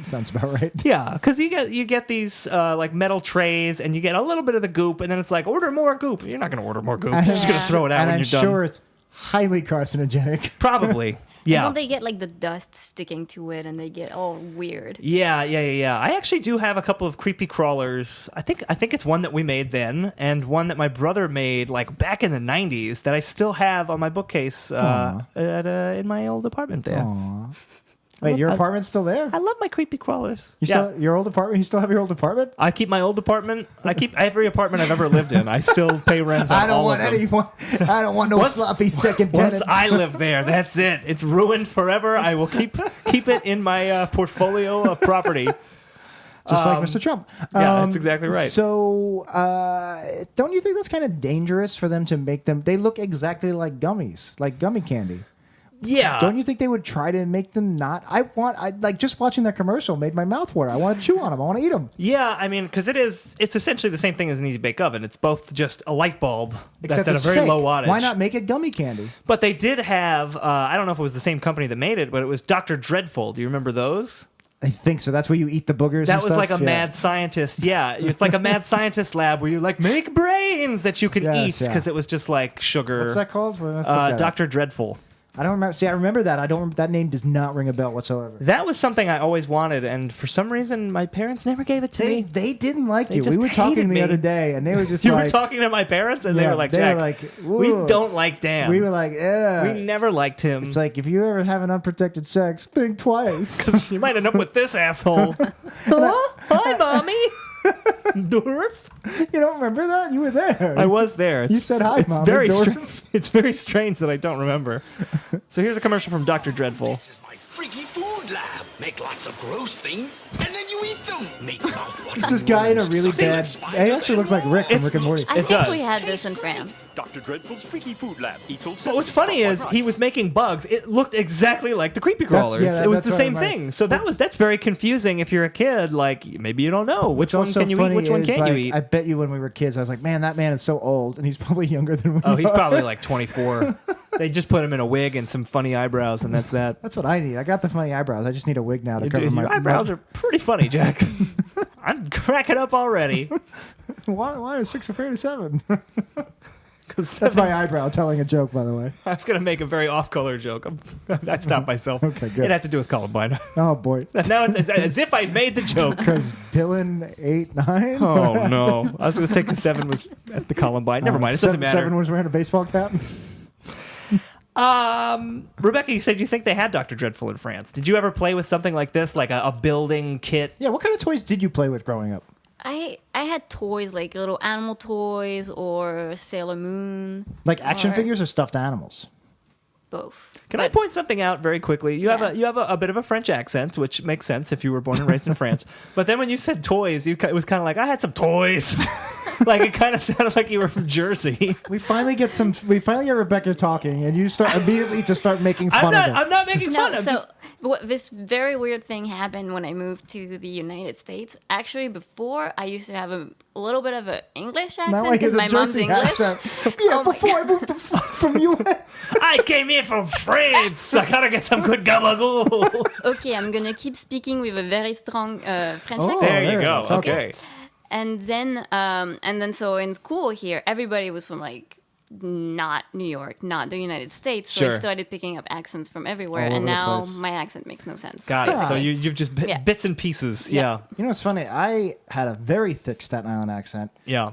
Speaker 1: Sounds about right.
Speaker 2: Yeah, because you get these like metal trays, and you get a little bit of the goop, and then it's like, order more goop. You're not going to order more goop. You're just going to throw it out
Speaker 1: And
Speaker 2: when
Speaker 1: I'm
Speaker 2: you're done.
Speaker 1: sure it's highly carcinogenic.
Speaker 2: Probably. Yeah.
Speaker 3: And don't they get like the dust sticking to it and they get all weird?
Speaker 2: Yeah. I actually do have a couple of creepy crawlers. I think it's one that we made then, and one that my brother made like back in the 90s that I still have on my bookcase in my old apartment there.
Speaker 1: Aw. Wait, your apartment's still there?
Speaker 2: I love my creepy crawlers.
Speaker 1: Your old apartment? You still have your old apartment?
Speaker 2: I keep my old apartment. I keep every apartment I've ever lived in. I still pay rent on all of them.
Speaker 1: I don't want no sloppy second tenants.
Speaker 2: Once I live there, that's it. It's ruined forever. I will keep it in my portfolio of property.
Speaker 1: Just like Mr. Trump.
Speaker 2: Yeah, that's exactly right.
Speaker 1: So, don't you think that's kind of dangerous for them to make them? They look exactly like gummies, like gummy candy.
Speaker 2: Yeah.
Speaker 1: Don't you think they would try to make them not? I like just watching that commercial made my mouth water. I want to chew on them. I want to eat them.
Speaker 2: Yeah, I mean, because it's essentially the same thing as an easy bake oven. It's both just a light bulb
Speaker 1: Except
Speaker 2: that's at a
Speaker 1: it's
Speaker 2: very
Speaker 1: fake.
Speaker 2: low wattage.
Speaker 1: Why not make it gummy candy?
Speaker 2: But they did have, I don't know if it was the same company that made it, but it was Dr. Dreadful. Do you remember those?
Speaker 1: I think so. That's where you eat the boogers.
Speaker 2: That
Speaker 1: and
Speaker 2: was
Speaker 1: stuff?
Speaker 2: like a mad scientist. Yeah, it's like a mad scientist lab where you like make brains that you can eat
Speaker 1: yeah.
Speaker 2: because it was just like sugar.
Speaker 1: What's that called? Let's look that up.
Speaker 2: Dr. Dreadful.
Speaker 1: I don't remember. See, I remember that. I don't. That name does not ring a bell whatsoever.
Speaker 2: That was something I always wanted, and for some reason, my parents never gave it to me.
Speaker 1: They didn't like
Speaker 2: They
Speaker 1: you.
Speaker 2: just
Speaker 1: We were talking
Speaker 2: hated
Speaker 1: the
Speaker 2: me.
Speaker 1: other day, and they were just
Speaker 2: You
Speaker 1: like,
Speaker 2: were talking to my parents, and they
Speaker 1: Yeah,
Speaker 2: were like,
Speaker 1: they were
Speaker 2: Jack,
Speaker 1: like,
Speaker 2: we
Speaker 1: "Whoa."
Speaker 2: don't like Dan.
Speaker 1: we were like, yeah.
Speaker 2: We never liked him.
Speaker 1: It's like if you ever have an unprotected sex, think twice.
Speaker 2: You might end up with this asshole. Huh? Hi, mommy. Dorf.
Speaker 1: You don't remember that? You were there.
Speaker 2: I was there.
Speaker 1: You said hi,
Speaker 2: it's
Speaker 1: Mom,
Speaker 2: Very
Speaker 1: Dorf.
Speaker 2: it's very strange that I don't remember. So here's a commercial from Dr. Dreadful.
Speaker 7: This is my freaky food lab. Make lots of gross things, and then you eat them. Make mouth-watering
Speaker 1: It's this guy in a really
Speaker 7: worms,
Speaker 1: bad.
Speaker 7: silent
Speaker 1: He actually looks like Rick from
Speaker 2: It's-
Speaker 1: Rick and Morty.
Speaker 3: I think
Speaker 2: does.
Speaker 3: we had this in France.
Speaker 8: Dr. Dreadful's Freaky Food Lab. Eats all
Speaker 2: But what's funny is he was making bugs. It looked exactly like the creepy crawlers.
Speaker 1: yeah,
Speaker 2: it was
Speaker 1: that's
Speaker 2: the
Speaker 1: what
Speaker 2: same
Speaker 1: I'm like-
Speaker 2: thing. So that's very confusing if you're a kid. Like maybe you don't know which one
Speaker 1: Also
Speaker 2: can you eat,
Speaker 1: funny
Speaker 2: which one
Speaker 1: is,
Speaker 2: can't
Speaker 1: like,
Speaker 2: you eat.
Speaker 1: I bet you when we were kids, I was like, man, that man is so old, and he's probably younger than we
Speaker 2: Oh, he's
Speaker 1: are.
Speaker 2: probably like 24. They just put him in a wig and some funny eyebrows, and that's that.
Speaker 1: That's what I need. I got the funny eyebrows. I just need a wig now to cover
Speaker 2: Dude,
Speaker 1: my
Speaker 2: your eyebrows are pretty funny, Jack. I'm cracking up already.
Speaker 1: Why is 6 afraid of 7?
Speaker 2: 'Cause
Speaker 1: That's my eyebrow telling a joke, by the way.
Speaker 2: I was going to make a very off-color joke. I stopped myself.
Speaker 1: Okay, good.
Speaker 2: It had to do with Columbine.
Speaker 1: Oh boy,
Speaker 2: Now it's as if I made the joke.
Speaker 1: because Dylan 8, 9.
Speaker 2: Oh, no. I was going to say because 7 was at the Columbine. Never mind. It doesn't matter.
Speaker 1: 7 was wearing a baseball cap.
Speaker 2: Rebecca, you said you think they had Dr. Dreadful in France. Did you ever play with something like this, like a building kit?
Speaker 1: Yeah, what kind of toys did you play with growing up?
Speaker 3: I had toys like little animal toys or Sailor Moon.
Speaker 1: Like action
Speaker 3: Or
Speaker 1: figures or stuffed animals?
Speaker 3: Both.
Speaker 2: Can I point something out very quickly? You have a bit of a French accent, which makes sense if you were born and raised in France. But then when you said toys, it was kind of like, I had some toys. Like it kind of sounded like you were from Jersey.
Speaker 1: We finally get Rebecca talking, and you start immediately to start making fun of her.
Speaker 2: I'm not making fun.
Speaker 3: No,
Speaker 2: I'm
Speaker 3: so
Speaker 2: just
Speaker 3: this very weird thing happened when I moved to the United States. Actually, before I used to have a little bit of an English
Speaker 1: Now
Speaker 3: accent
Speaker 1: I hear
Speaker 3: because
Speaker 1: the
Speaker 3: my mom's
Speaker 1: Jersey
Speaker 3: English.
Speaker 1: accent. Yeah,
Speaker 3: Oh my
Speaker 1: before I moved from US.
Speaker 2: I came here from France. I gotta get some good gabagool.
Speaker 3: Okay, I'm gonna keep speaking with a very strong French
Speaker 1: Oh,
Speaker 3: accent.
Speaker 2: There you
Speaker 1: there
Speaker 2: go.
Speaker 1: it is.
Speaker 2: Okay.
Speaker 3: And then so in school here, everybody was from like not New York, not the United States. So I
Speaker 2: Sure.
Speaker 3: started picking up accents from everywhere,
Speaker 1: All
Speaker 3: and
Speaker 1: over the
Speaker 3: now
Speaker 1: place.
Speaker 3: my accent makes no sense.
Speaker 2: Got it. So
Speaker 3: basically.
Speaker 2: you've just
Speaker 3: Yeah.
Speaker 2: bits and pieces.
Speaker 3: Yeah.
Speaker 2: Yeah.
Speaker 1: You know what's funny? I had a very thick Staten Island accent,
Speaker 2: Yeah.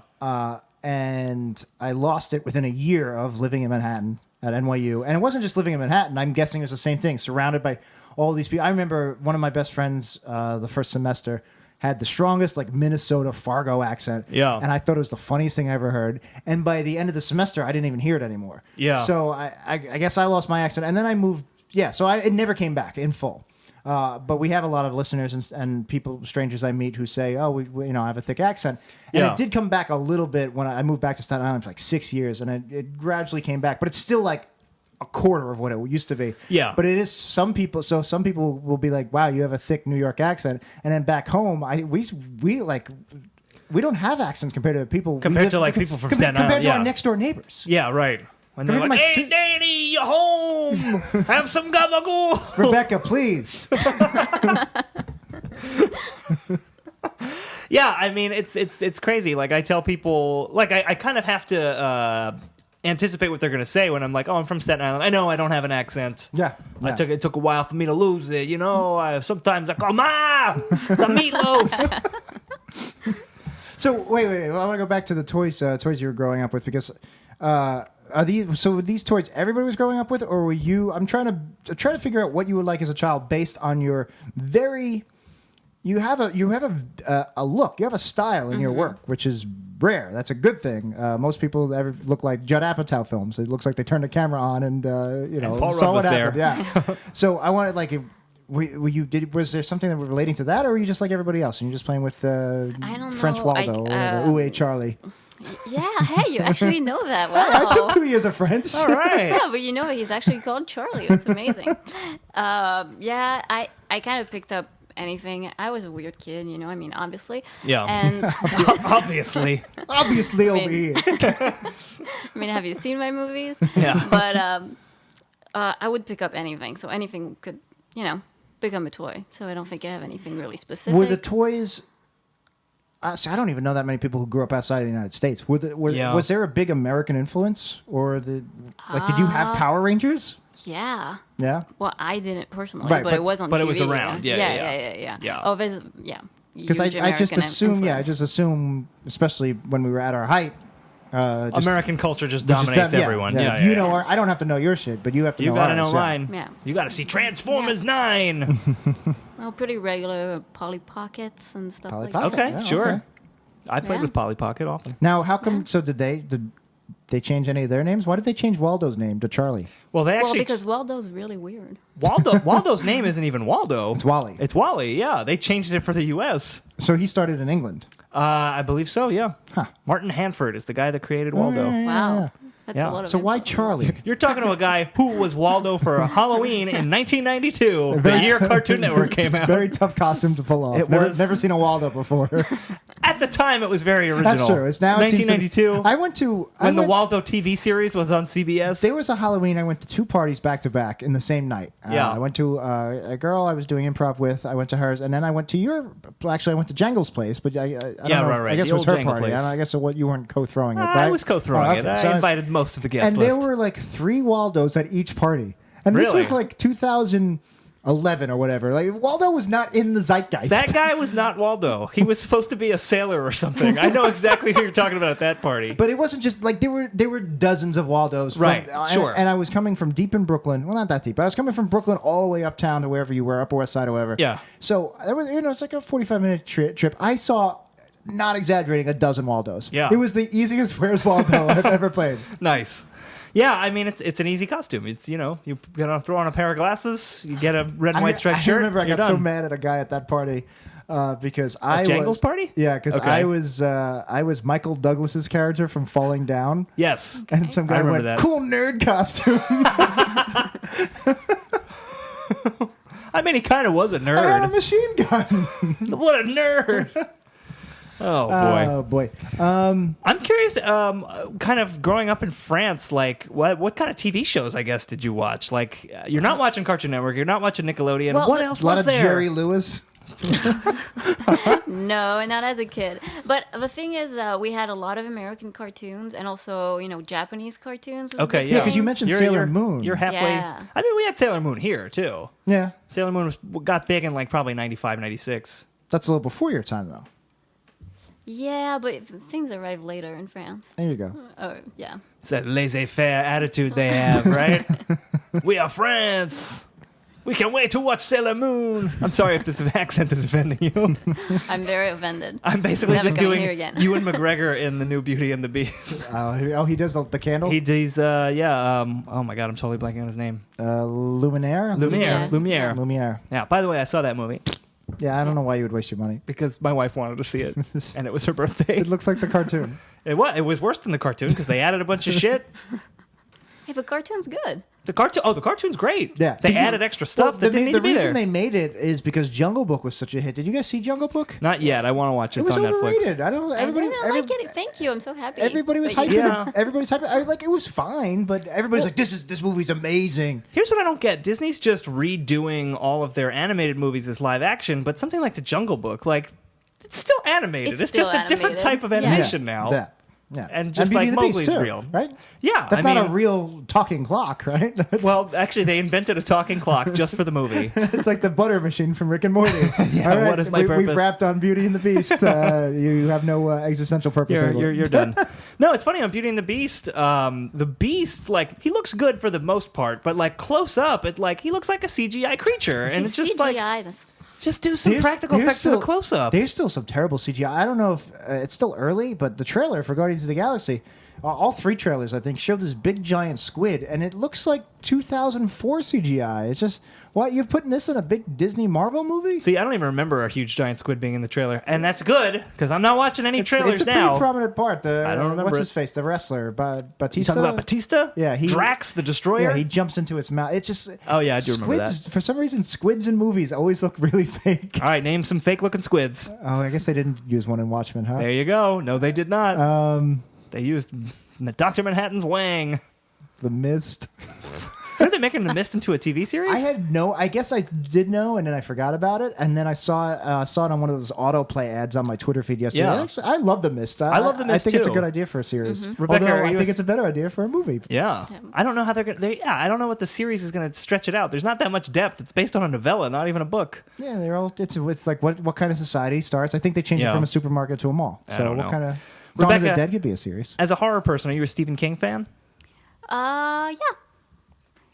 Speaker 1: and I lost it within a year of living in Manhattan at NYU. And it wasn't just living in Manhattan. I'm guessing it was the same thing, surrounded by all these people. I remember one of my best friends the first semester had the strongest like Minnesota Fargo accent.
Speaker 2: Yeah.
Speaker 1: And I thought it was the funniest thing I ever heard. And by the end of the semester, I didn't even hear it anymore.
Speaker 2: Yeah.
Speaker 1: So I guess I lost my accent. And then I moved. Yeah. So it never came back in full. But we have a lot of listeners and people, strangers I meet who say, oh, we I have a thick accent. And
Speaker 2: Yeah.
Speaker 1: it did come back a little bit when I moved back to Staten Island for like 6 years. And it gradually came back. But it's still like a quarter of what it used to be.
Speaker 2: Yeah.
Speaker 1: But it is some people will be like, wow, you have a thick New York accent. And then back home, we don't have accents compared to people.
Speaker 2: Compared to, like, people from Staten
Speaker 1: Compared
Speaker 2: Island,
Speaker 1: to our
Speaker 2: yeah.
Speaker 1: next door neighbors.
Speaker 2: Yeah, right. When they're
Speaker 1: Remember
Speaker 2: like,
Speaker 1: my
Speaker 2: hey,
Speaker 1: si-
Speaker 2: Danny, you home? Have some gabagool.
Speaker 1: Rebecca, please.
Speaker 2: Yeah, I mean, it's crazy. Like, I tell people, like, I kind of have to anticipate what they're going to say when I'm like, oh, I'm from Staten Island. I know I don't have an accent.
Speaker 1: Yeah.
Speaker 2: It took a while for me to lose it. You know, sometimes I call Ma the meatloaf.
Speaker 1: So wait. I want to go back to the toys you were growing up with because are these toys everybody was growing up with, or were you? I'm trying to figure out what you were like as a child based on your very. You have a look. You have a style in your work, which is rare. That's a good thing. Most people ever look like Judd Apatow films. It looks like they turned the camera on and
Speaker 2: Paul
Speaker 1: saw
Speaker 2: Rudd was
Speaker 1: what
Speaker 2: there.
Speaker 1: happened. Yeah. So I wanted like. Was there something that was relating to that, or were you just like everybody else and you're just playing with
Speaker 3: I don't
Speaker 1: French
Speaker 3: know.
Speaker 1: Waldo or whatever, Ooh, Charlie?
Speaker 3: Yeah, hey, you actually know that. Wow.
Speaker 1: I took 2 years of French.
Speaker 2: All right.
Speaker 3: Yeah, but he's actually called Charlie. That's amazing. Yeah, I kind of picked up anything. I was a weird kid, I mean, obviously.
Speaker 2: Yeah.
Speaker 3: And
Speaker 2: Obviously.
Speaker 1: Obviously over here.
Speaker 3: I mean, have you seen my movies?
Speaker 2: Yeah.
Speaker 3: But I would pick up anything. So anything could, become a toy. So I don't think I have anything really specific.
Speaker 1: Were the toys? So I don't even know that many people who grew up outside of the United States. Was there a big American influence, or did you have Power Rangers?
Speaker 3: Yeah.
Speaker 1: Yeah.
Speaker 3: Well, I didn't personally,
Speaker 1: Right,
Speaker 3: but it was on
Speaker 2: but
Speaker 3: TV.
Speaker 2: it was around.
Speaker 3: Yeah.
Speaker 2: Yeah.
Speaker 3: Oh, there's
Speaker 1: Because I just assume, especially when we were at our height.
Speaker 2: American culture just dominates everyone. Yeah.
Speaker 1: I don't have to know your shit, but you have to know
Speaker 2: You got to
Speaker 1: ours,
Speaker 2: know mine.
Speaker 3: Yeah.
Speaker 2: You got to see Transformers 9.
Speaker 3: Well, pretty regular Polly Pockets and stuff
Speaker 1: Polly
Speaker 3: like
Speaker 1: Pocket.
Speaker 3: that.
Speaker 2: Okay,
Speaker 1: Yeah,
Speaker 2: sure.
Speaker 1: okay.
Speaker 2: I played
Speaker 3: Yeah.
Speaker 2: with Polly Pocket often.
Speaker 1: Now, how come? So did they change any of their names? Why did they change Waldo's name to Charlie?
Speaker 2: Well, they
Speaker 3: Well,
Speaker 2: actually
Speaker 3: because Waldo's really weird.
Speaker 2: Waldo's name isn't even Waldo.
Speaker 1: It's Wally.
Speaker 2: It's Wally. Yeah, they changed it for the U.S.
Speaker 1: So he started in England.
Speaker 2: I believe so. Yeah.
Speaker 1: Huh.
Speaker 2: Martin Hanford is the guy that created Waldo.
Speaker 3: Wow. That's
Speaker 2: Yeah.
Speaker 3: a lot of
Speaker 1: So why
Speaker 3: info.
Speaker 1: Charlie?
Speaker 2: You're talking to a guy who was Waldo for Halloween in 1992, the year Cartoon Network came out.
Speaker 1: Very tough costume to pull off.
Speaker 2: It was.
Speaker 1: Never seen a Waldo before.
Speaker 2: At the time, it was very original.
Speaker 1: That's true. It's now it seems to be-
Speaker 2: 1992.
Speaker 1: when
Speaker 2: the Waldo TV series was on CBS.
Speaker 1: There was a Halloween. I went to 2 parties back to back in the same night.
Speaker 2: Yeah.
Speaker 1: I went to a girl I was doing improv with. I went to hers, and then I went to I went to Jangle's place, but I don't know.
Speaker 2: right.
Speaker 1: I guess
Speaker 2: The
Speaker 1: it was
Speaker 2: old
Speaker 1: her
Speaker 2: Jangle
Speaker 1: party.
Speaker 2: place.
Speaker 1: I guess you weren't co-throwing it.
Speaker 2: I was co-throwing it.
Speaker 1: okay.
Speaker 2: I
Speaker 1: So
Speaker 2: invited most of the guest
Speaker 1: and
Speaker 2: list.
Speaker 1: there were like 3 Waldos at each party, and this
Speaker 2: Really?
Speaker 1: was like 2011 or whatever. Like Waldo was not in the zeitgeist.
Speaker 2: That guy was not Waldo. He was supposed to be a sailor or something. I know exactly who you're talking about at that party.
Speaker 1: But it wasn't just like there were dozens of Waldos.
Speaker 2: Right, sure.
Speaker 1: And I was coming from deep in Brooklyn. Well, not that deep, but I was coming from Brooklyn all the way uptown to wherever you were, Upper West Side or whatever.
Speaker 2: Yeah.
Speaker 1: So there was, it's like a 45-minute trip. I saw, not exaggerating, a dozen Waldos.
Speaker 2: Yeah.
Speaker 1: It was the easiest Where's Waldo I've ever played.
Speaker 2: Nice. Yeah, I mean, it's an easy costume. It's, you gotta throw on a pair of glasses, you get a red and white striped shirt.
Speaker 1: I remember I
Speaker 2: you're
Speaker 1: got so
Speaker 2: done.
Speaker 1: mad at a guy at that party because I
Speaker 2: Jangle's
Speaker 1: was
Speaker 2: party?
Speaker 1: Yeah, because
Speaker 2: Okay.
Speaker 1: I was Michael Douglas's character from Falling Down.
Speaker 2: Yes.
Speaker 1: And some guy
Speaker 2: remember
Speaker 1: went,
Speaker 2: that.
Speaker 1: cool nerd costume.
Speaker 2: I mean, he kind of was a
Speaker 1: I had a
Speaker 2: nerd.
Speaker 1: machine gun.
Speaker 2: What a nerd. Oh, boy.
Speaker 1: Oh, boy.
Speaker 2: I'm curious, kind of growing up in France, like, what kind of TV shows, I guess, did you watch? Like, you're not watching Cartoon Network, you're not watching Nickelodeon.
Speaker 3: Well,
Speaker 2: What
Speaker 3: the-
Speaker 2: else
Speaker 1: A lot
Speaker 2: was
Speaker 1: of
Speaker 2: there?
Speaker 1: Jerry Lewis.
Speaker 3: No, not as a kid. But the thing is, we had a lot of American cartoons and also, Japanese cartoons. was a
Speaker 2: Okay,
Speaker 3: big
Speaker 2: yeah.
Speaker 1: Yeah, because you
Speaker 3: thing.
Speaker 1: mentioned Sailor Moon.
Speaker 2: You're halfway.
Speaker 3: Yeah.
Speaker 2: I mean, we had Sailor Moon here, too.
Speaker 1: Yeah.
Speaker 2: Sailor Moon got big in, like, probably 95, 96.
Speaker 1: That's a little before your time, though.
Speaker 3: Yeah, but things arrived later in France.
Speaker 1: There you go.
Speaker 3: Oh, yeah.
Speaker 2: It's that laissez-faire attitude they have, right? We are France. We can wait to watch Sailor Moon. I'm sorry if this accent is offending you.
Speaker 3: I'm very offended.
Speaker 2: I'm basically
Speaker 3: Never
Speaker 2: just
Speaker 3: coming
Speaker 2: doing
Speaker 3: here again.
Speaker 2: Ewan McGregor in The New Beauty and the Beast.
Speaker 1: He does the candle?
Speaker 2: He's oh my God, I'm totally blanking on his name.
Speaker 1: Luminaire?
Speaker 2: Lumiere.
Speaker 1: Lumiere.
Speaker 2: Yeah, by the way, I saw that movie
Speaker 1: Yeah, I don't know why you would waste your money.
Speaker 2: because my wife wanted to see it, and it was her birthday.
Speaker 1: It looks like the cartoon.
Speaker 2: It was worse than the cartoon because they added a bunch of shit.
Speaker 3: Hey, but cartoon's good.
Speaker 2: The cartoon's great.
Speaker 1: Yeah.
Speaker 2: They added extra stuff that didn't need
Speaker 1: the
Speaker 2: to be
Speaker 1: reason
Speaker 2: there.
Speaker 1: they made it is because Jungle Book was such a hit. Did you guys see Jungle Book?
Speaker 2: Not yet. I want to watch it.
Speaker 1: It
Speaker 2: It's
Speaker 1: was
Speaker 2: on
Speaker 1: overrated.
Speaker 2: Netflix.
Speaker 1: I don't. Everybody,
Speaker 3: I didn't like it. Thank you. I'm so happy.
Speaker 1: everybody was
Speaker 3: But
Speaker 1: hyping.
Speaker 2: Yeah.
Speaker 1: Everybody's hyping. It was fine, but everybody's like, "This movie's amazing."
Speaker 2: Here's what I don't get. Disney's just redoing all of their animated movies as live action, but something like The Jungle Book, like, it's still animated. It's
Speaker 3: still
Speaker 2: just a different
Speaker 3: animated.
Speaker 2: type of
Speaker 3: Yeah.
Speaker 2: animation now.
Speaker 1: Yeah. Yeah.
Speaker 2: And just
Speaker 1: Beauty
Speaker 2: like
Speaker 1: and the Beast,
Speaker 2: Mowgli's
Speaker 1: too,
Speaker 2: real.
Speaker 1: right?
Speaker 2: Yeah.
Speaker 1: That's
Speaker 2: I
Speaker 1: not a
Speaker 2: mean,
Speaker 1: real talking clock, right? It's,
Speaker 2: well, actually, they invented a talking clock just for the movie.
Speaker 1: it's like the butter machine from Rick and Morty.
Speaker 2: Yeah,
Speaker 1: All right,
Speaker 2: what is my
Speaker 1: We've
Speaker 2: purpose?
Speaker 1: wrapped on Beauty and the Beast. You have no existential purpose.
Speaker 2: You're done. No, it's funny on Beauty and the Beast. The Beast, like, he looks good for the most part, but like close up, he looks like a CGI creature, and it's just
Speaker 3: CGI,
Speaker 2: like
Speaker 3: that's-
Speaker 2: just do some practical effects for the close up.
Speaker 1: There's still some terrible CGI. I don't know if it's still early, but the trailer for Guardians of the Galaxy, all three trailers, I think, show this big giant squid, and it looks like 2004 CGI. It's just, what, you're putting this in a big Disney Marvel movie?
Speaker 2: See, I don't even remember a huge giant squid being in the trailer, and that's good because I'm not watching any trailers
Speaker 1: it's a
Speaker 2: now.
Speaker 1: pretty prominent part.
Speaker 2: I don't remember
Speaker 1: What's
Speaker 2: it.
Speaker 1: his face? The wrestler,
Speaker 2: You
Speaker 1: Batista.
Speaker 2: talking about Batista?
Speaker 1: Yeah,
Speaker 2: Drax the Destroyer.
Speaker 1: Yeah, he jumps into its mouth. It's just.
Speaker 2: Oh, yeah, I do remember
Speaker 1: squids,
Speaker 2: that.
Speaker 1: For some reason, squids in movies always look really fake.
Speaker 2: All right, name some fake-looking squids.
Speaker 1: Oh, I guess they didn't use one in Watchmen, huh?
Speaker 2: There you go. No, they did not. They used Dr. Manhattan's Wang.
Speaker 1: The Mist.
Speaker 2: Are they making The Mist into a TV series?
Speaker 1: I guess I did know, and then I forgot about it, and then I saw it on one of those autoplay ads on my Twitter feed yesterday.
Speaker 2: Yeah.
Speaker 1: Actually, I love The Mist.
Speaker 2: I love The Mist,
Speaker 1: I think it's a
Speaker 2: too.
Speaker 1: good idea for a series.
Speaker 2: Rebecca,
Speaker 1: Although
Speaker 2: are
Speaker 1: I
Speaker 2: you
Speaker 1: think
Speaker 2: a-
Speaker 1: it's a better idea for a movie.
Speaker 2: Yeah. I don't know how they're going to... Yeah, I don't know what the series is going to stretch it out. There's not that much depth. It's based on a novella, not even a book.
Speaker 1: Yeah, they're all. It's like what kind of society starts? I think they changed it
Speaker 2: Yeah.
Speaker 1: from a supermarket to a mall.
Speaker 2: I
Speaker 1: So
Speaker 2: don't
Speaker 1: what
Speaker 2: know.
Speaker 1: kind of Dawn of the
Speaker 2: Rebecca-
Speaker 1: Dead could be a series.
Speaker 2: As a horror person, are you a Stephen King fan?
Speaker 3: Yeah.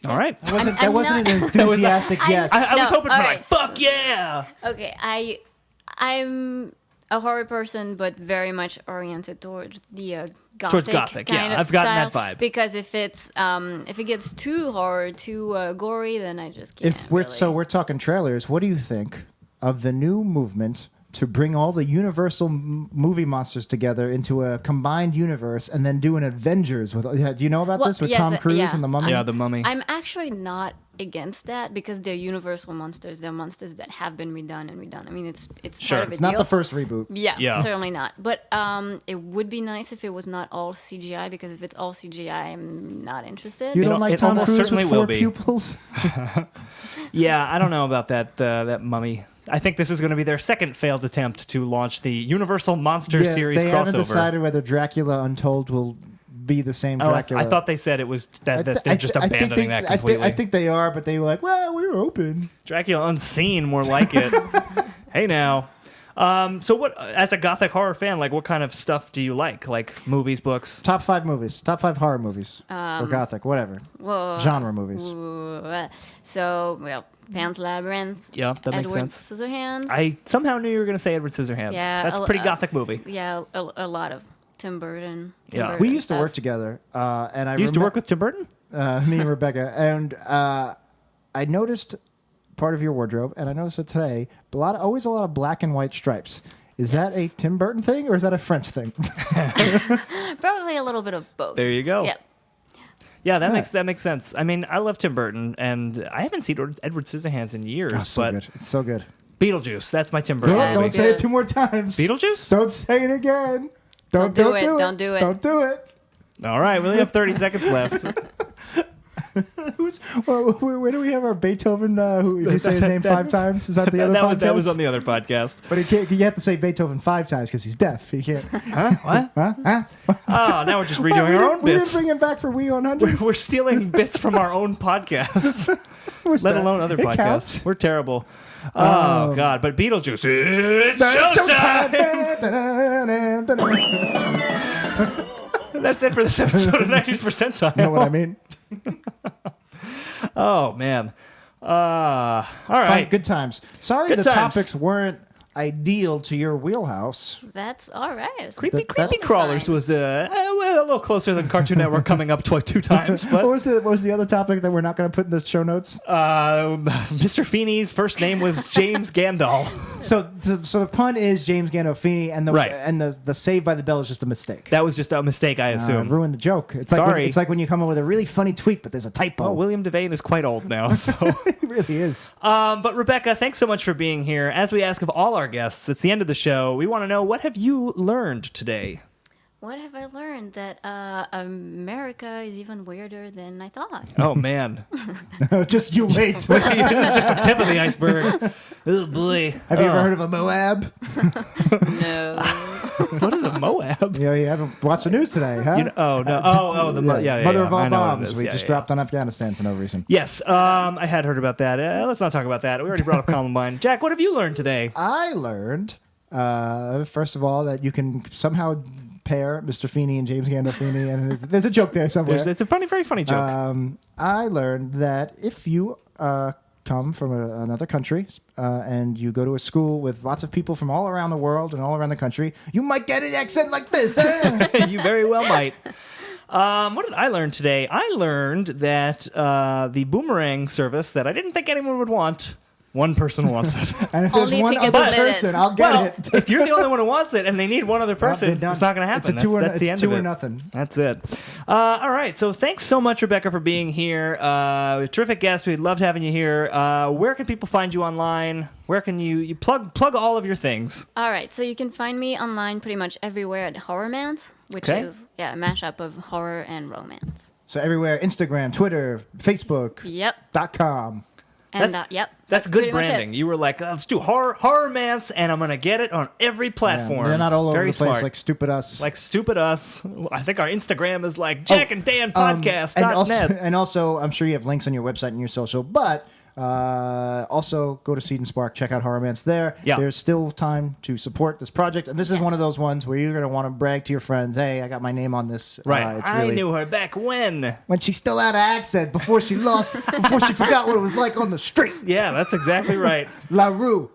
Speaker 2: All right.
Speaker 1: That wasn't an enthusiastic yes.
Speaker 2: I was
Speaker 3: No,
Speaker 2: hoping for
Speaker 3: all
Speaker 2: like,
Speaker 3: right.
Speaker 2: fuck yeah!
Speaker 3: Okay, I'm a horror person, but very much oriented towards the gothic,
Speaker 2: Gothic, yeah,
Speaker 3: kind of
Speaker 2: I've gotten
Speaker 3: style,
Speaker 2: that vibe.
Speaker 3: Because if it gets too horror, too gory, then I just can't.
Speaker 1: If we're
Speaker 3: really.
Speaker 1: so we're talking trailers, what do you think of the new movement to bring all the Universal movie monsters together into a combined universe and then do an Avengers with? Do you know about
Speaker 3: Well,
Speaker 1: this with
Speaker 3: yes,
Speaker 1: Tom Cruise
Speaker 3: yeah.
Speaker 1: and the Mummy?
Speaker 2: Yeah, the Mummy.
Speaker 3: I'm actually not against that because they're Universal monsters. They're monsters that have been redone and redone. I mean, it's
Speaker 2: Sure.
Speaker 3: part of a
Speaker 1: It's not
Speaker 3: deal.
Speaker 1: the first reboot.
Speaker 3: Yeah,
Speaker 2: Yeah.
Speaker 3: certainly not. But it would be nice if it was not all CGI, because if it's all CGI, I'm not interested.
Speaker 1: You don't like
Speaker 2: it
Speaker 1: Tom
Speaker 2: almost
Speaker 1: Cruise
Speaker 2: certainly
Speaker 1: with
Speaker 2: will
Speaker 1: four
Speaker 2: be.
Speaker 1: pupils?
Speaker 2: Yeah, I don't know about that Mummy. I think this is going to be their second failed attempt to launch the Universal Monster Series
Speaker 1: they
Speaker 2: crossover.
Speaker 1: haven't decided whether Dracula Untold will be the same
Speaker 2: Oh,
Speaker 1: Dracula.
Speaker 2: I thought they said it was that they're just
Speaker 1: I think
Speaker 2: abandoning that
Speaker 1: I
Speaker 2: completely.
Speaker 1: think they are, but they were like, well, we're open.
Speaker 2: Dracula Unseen, more like it. Hey now. So what, as a gothic horror fan, like what kind of stuff do you like movies, books?
Speaker 1: Top 5 movies. Top 5 horror movies. Or gothic, whatever.
Speaker 3: Well,
Speaker 1: Genre movies.
Speaker 3: So, well, Pan's Labyrinth.
Speaker 2: Yeah, that makes
Speaker 3: Edward
Speaker 2: sense.
Speaker 3: Scissorhands.
Speaker 2: I somehow knew you were going to say Edward Scissorhands.
Speaker 3: Yeah,
Speaker 2: That's a pretty gothic movie.
Speaker 3: Yeah, a lot of Tim Burton.
Speaker 2: Yeah.
Speaker 1: We used to work together, and I
Speaker 2: You used to work with Tim Burton?
Speaker 1: me and Rebecca, and I noticed part of your wardrobe, and I noticed it today. Always a lot of black and white stripes. Is that a Tim Burton thing, or is that a French thing?
Speaker 3: Probably a little bit of both.
Speaker 2: There you go.
Speaker 3: Yep.
Speaker 2: Yeah, that
Speaker 1: Yeah.
Speaker 2: makes sense. I mean, I love Tim Burton, and I haven't seen Edward Scissorhands in years.
Speaker 1: Oh, so
Speaker 2: but
Speaker 1: good. It's so good.
Speaker 2: Beetlejuice, that's my Tim Burton
Speaker 1: Don't
Speaker 2: movie.
Speaker 1: say it 2 more times.
Speaker 2: Beetlejuice?
Speaker 1: Don't say it again. Don't
Speaker 3: do it.
Speaker 1: do it.
Speaker 3: Don't do it.
Speaker 1: Don't do it.
Speaker 2: All right, we only have 30 seconds left.
Speaker 1: Where do we have our Beethoven? Who if you say his name 5 times? Is that the other podcast?
Speaker 2: that was on the other podcast.
Speaker 1: But he can't. You have to say Beethoven 5 times because he's deaf. He can't.
Speaker 2: What?
Speaker 1: Huh?
Speaker 2: Oh, now we're just redoing our own
Speaker 1: We didn't
Speaker 2: bits.
Speaker 1: bring him back for We 100.
Speaker 2: We're stealing bits from our own podcasts, let alone other
Speaker 1: It
Speaker 2: podcasts.
Speaker 1: counts.
Speaker 2: We're terrible. Oh, God. But Beetlejuice, it's showtime! That's it for this episode of 90s Percentile.
Speaker 1: You know what I mean?
Speaker 2: Oh, man. All
Speaker 1: Fine,
Speaker 2: right.
Speaker 1: good times. Sorry
Speaker 2: Good
Speaker 1: the
Speaker 2: times.
Speaker 1: topics weren't ideal to your wheelhouse.
Speaker 3: That's all right.
Speaker 2: Creepy
Speaker 1: that-
Speaker 2: Crawlers was well, a little closer than Cartoon Network coming up 2 times. But
Speaker 1: What was the other topic that we're not going to put in the show notes?
Speaker 2: Mr. Feeney's first name was James Gandalf.
Speaker 1: So the pun is James Gandolfini, and
Speaker 2: Right.
Speaker 1: the Save by the Bell is just a mistake.
Speaker 2: That was just a mistake, I assume.
Speaker 1: Ruined the joke. It's
Speaker 2: Sorry.
Speaker 1: it's like when you come up with a really funny tweet, but there's a typo.
Speaker 2: Oh, William Devane is quite old now. So,
Speaker 1: It really is.
Speaker 2: but Rebecca, thanks so much for being here. As we ask of all our guests, it's the end of the show. We want to know, what have you learned today?
Speaker 3: What have I learned? That America is even weirder than I thought.
Speaker 2: Oh man,
Speaker 1: Just you wait.
Speaker 2: this is just the tip of the iceberg. Oh boy.
Speaker 1: Have you ever heard of a Moab?
Speaker 3: No.
Speaker 2: What is a Moab?
Speaker 1: You haven't watched the news today, huh?
Speaker 2: Mother
Speaker 1: of all
Speaker 2: I know what it
Speaker 1: bombs.
Speaker 2: is.
Speaker 1: We
Speaker 2: Yeah,
Speaker 1: just
Speaker 2: yeah.
Speaker 1: dropped on Afghanistan for no reason.
Speaker 2: Yes, I had heard about that. Let's not talk about that. We already brought up Columbine. Jack, what have you learned today?
Speaker 1: I learned, first of all, that you can somehow pair Mr. Feeney and James Gandolfini, and there's a joke there somewhere.
Speaker 2: It's a very funny joke.
Speaker 1: I learned that if you come from another country and you go to a school with lots of people from all around the world and all around the country, you might get an accent like this.
Speaker 2: You very well might. What did I learn today? I learned that the boomerang service that I didn't think anyone would want, one person wants it.
Speaker 1: And if there's
Speaker 3: Only if
Speaker 1: one
Speaker 3: you can
Speaker 1: other
Speaker 3: split it.
Speaker 1: person, I'll get it.
Speaker 2: If you're the only one who wants it and they need one other person,
Speaker 1: They're done.
Speaker 2: it's not going to happen.
Speaker 1: It's a
Speaker 2: That's the end
Speaker 1: two
Speaker 2: of
Speaker 1: or
Speaker 2: it.
Speaker 1: nothing.
Speaker 2: That's it. All right. So thanks so much, Rebekah, for being here. Terrific guest. We loved having you here. Where can people find you online? Where can you plug all of your things?
Speaker 3: All right, so you can find me online pretty much everywhere at Horrormance, which
Speaker 2: Okay.
Speaker 3: is a mashup of horror and romance.
Speaker 1: So everywhere, Instagram, Twitter, Facebook,
Speaker 3: Yep.
Speaker 1: .com.
Speaker 3: And
Speaker 2: That's-
Speaker 3: yep.
Speaker 2: That's good
Speaker 3: pretty much it.
Speaker 2: branding. You were like, let's do Horrormance, and I'm going to get it on every platform.
Speaker 1: They're not all over
Speaker 2: Very
Speaker 1: the place
Speaker 2: smart.
Speaker 1: like Stupid Us.
Speaker 2: Like Stupid Us. I think our Instagram is like Jack and Dan Podcast.
Speaker 1: and also, I'm sure you have links on your website and your social, but also go to Seed and Spark, check out Horrormance there.
Speaker 2: Yeah.
Speaker 1: There's still time to support this project, and this is one of those ones where you're going to want to brag to your friends, hey, I got my name on this.
Speaker 2: Right.
Speaker 1: It's
Speaker 2: I
Speaker 1: really,
Speaker 2: knew her back when.
Speaker 1: when she still had an accent before she forgot what it was like on the street.
Speaker 2: Yeah, that's exactly right.
Speaker 1: La Rue.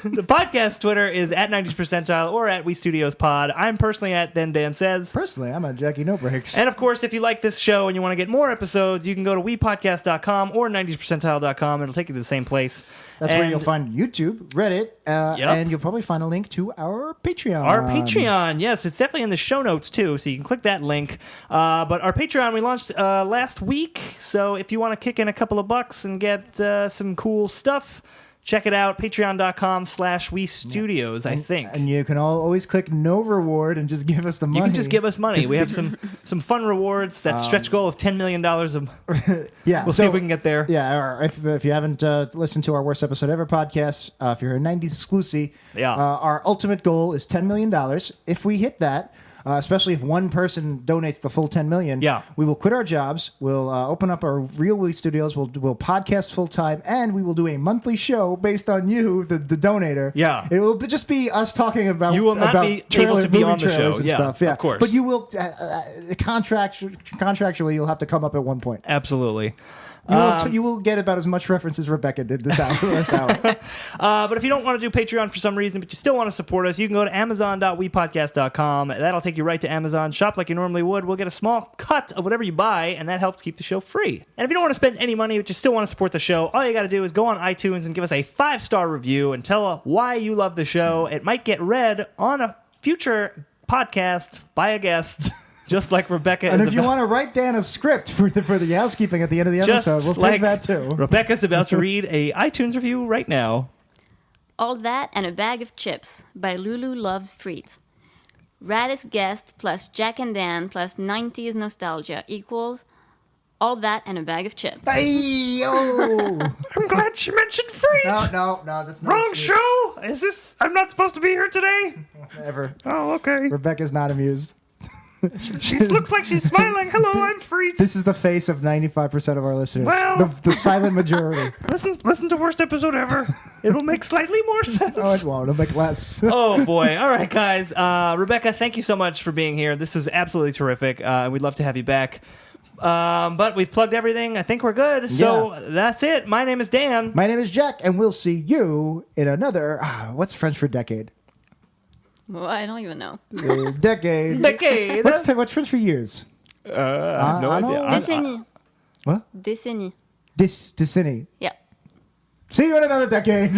Speaker 2: The podcast Twitter is at 90s Percentile or at We Studios Pod. I'm personally at Then Dan Says.
Speaker 1: Personally, I'm at Jackie No Breaks.
Speaker 2: And of course, if you like this show and you want to get more episodes, you can go to wepodcast.com or 90spercentile.com. It'll take you to the same place.
Speaker 1: That's where
Speaker 2: And
Speaker 1: you'll find YouTube, Reddit, and you'll probably find a link to our Patreon.
Speaker 2: our Patreon. Yes, it's definitely in the show notes too, so you can click that link. But our Patreon we launched last week, so if you want to kick in a couple of bucks and get some cool stuff, check it out, patreon.com/WeStudios, I think.
Speaker 1: And you can always click no reward and just give us the money.
Speaker 2: You can just give us money. We have some fun rewards. That stretch goal of $10 million.
Speaker 1: Yeah,
Speaker 2: We'll see if we can get there.
Speaker 1: Yeah, or if you haven't listened to our Worst Episode Ever podcast, if you're a 90s exclusive,
Speaker 2: Yeah.
Speaker 1: Our ultimate goal is $10 million. If we hit that, especially if one person donates the full $10 million,
Speaker 2: Yeah.
Speaker 1: we will quit our jobs. We'll open up our real We Studios. We'll podcast full time, and we will do a monthly show based on you, the donator.
Speaker 2: Yeah.
Speaker 1: It will just be us talking about.
Speaker 2: You will not
Speaker 1: about
Speaker 2: be
Speaker 1: trailer-
Speaker 2: able to be
Speaker 1: movie
Speaker 2: on the show.
Speaker 1: trailers and
Speaker 2: Yeah,
Speaker 1: stuff. Yeah,
Speaker 2: of course.
Speaker 1: But you will contractually, you'll have to come up at one point.
Speaker 2: Absolutely.
Speaker 1: You will get about as much reference as Rebekah did this hour. Last hour.
Speaker 2: But if you don't want to do Patreon for some reason, but you still want to support us, you can go to amazon.wepodcast.com. That'll take you right to Amazon. Shop like you normally would. We'll get a small cut of whatever you buy, and that helps keep the show free. And if you don't want to spend any money, but you still want to support the show, all you got to do is go on iTunes and give us a 5-star review and tell us why you love the show. It might get read on a future podcast by a guest. Just like Rebekah
Speaker 1: And
Speaker 2: is
Speaker 1: if you
Speaker 2: about-
Speaker 1: want to write down a script for the housekeeping at the end of the
Speaker 2: just
Speaker 1: episode, we'll
Speaker 2: like
Speaker 1: take that too.
Speaker 2: Rebekah's about to read a iTunes review right now.
Speaker 3: All That and a Bag of Chips by Lulu Loves Frites. Raddest Guest plus Jack and Dan plus 90s Nostalgia equals All That and a Bag of Chips.
Speaker 1: Hey, oh.
Speaker 2: I'm glad she mentioned frites.
Speaker 1: No, that's not
Speaker 2: Wrong
Speaker 1: sweet.
Speaker 2: show? Is this? I'm not supposed to be here today?
Speaker 1: Ever.
Speaker 2: Oh, okay.
Speaker 1: Rebekah's not amused.
Speaker 2: She looks like she's smiling. Hello, I'm Frites.
Speaker 1: This is the face of 95% of our listeners.
Speaker 2: Well-
Speaker 1: the silent majority.
Speaker 2: Listen to Worst Episode Ever. It'll make slightly more sense.
Speaker 1: Oh, it won't. It'll make less.
Speaker 2: Oh, boy. All right, guys. Rebekah, thank you so much for being here. This is absolutely terrific. We'd love to have you back. But we've plugged everything. I think we're good. So that's it. My name is Dan.
Speaker 1: My name is Jack, and we'll see you in another. What's French for decade?
Speaker 3: Well, I don't even know.
Speaker 1: Decade.
Speaker 2: Decade.
Speaker 1: What's French for years?
Speaker 2: I have no idea.
Speaker 3: Décennie.
Speaker 1: What?
Speaker 3: Décennie.
Speaker 1: Décennie.
Speaker 3: Yeah.
Speaker 1: See you in another decade.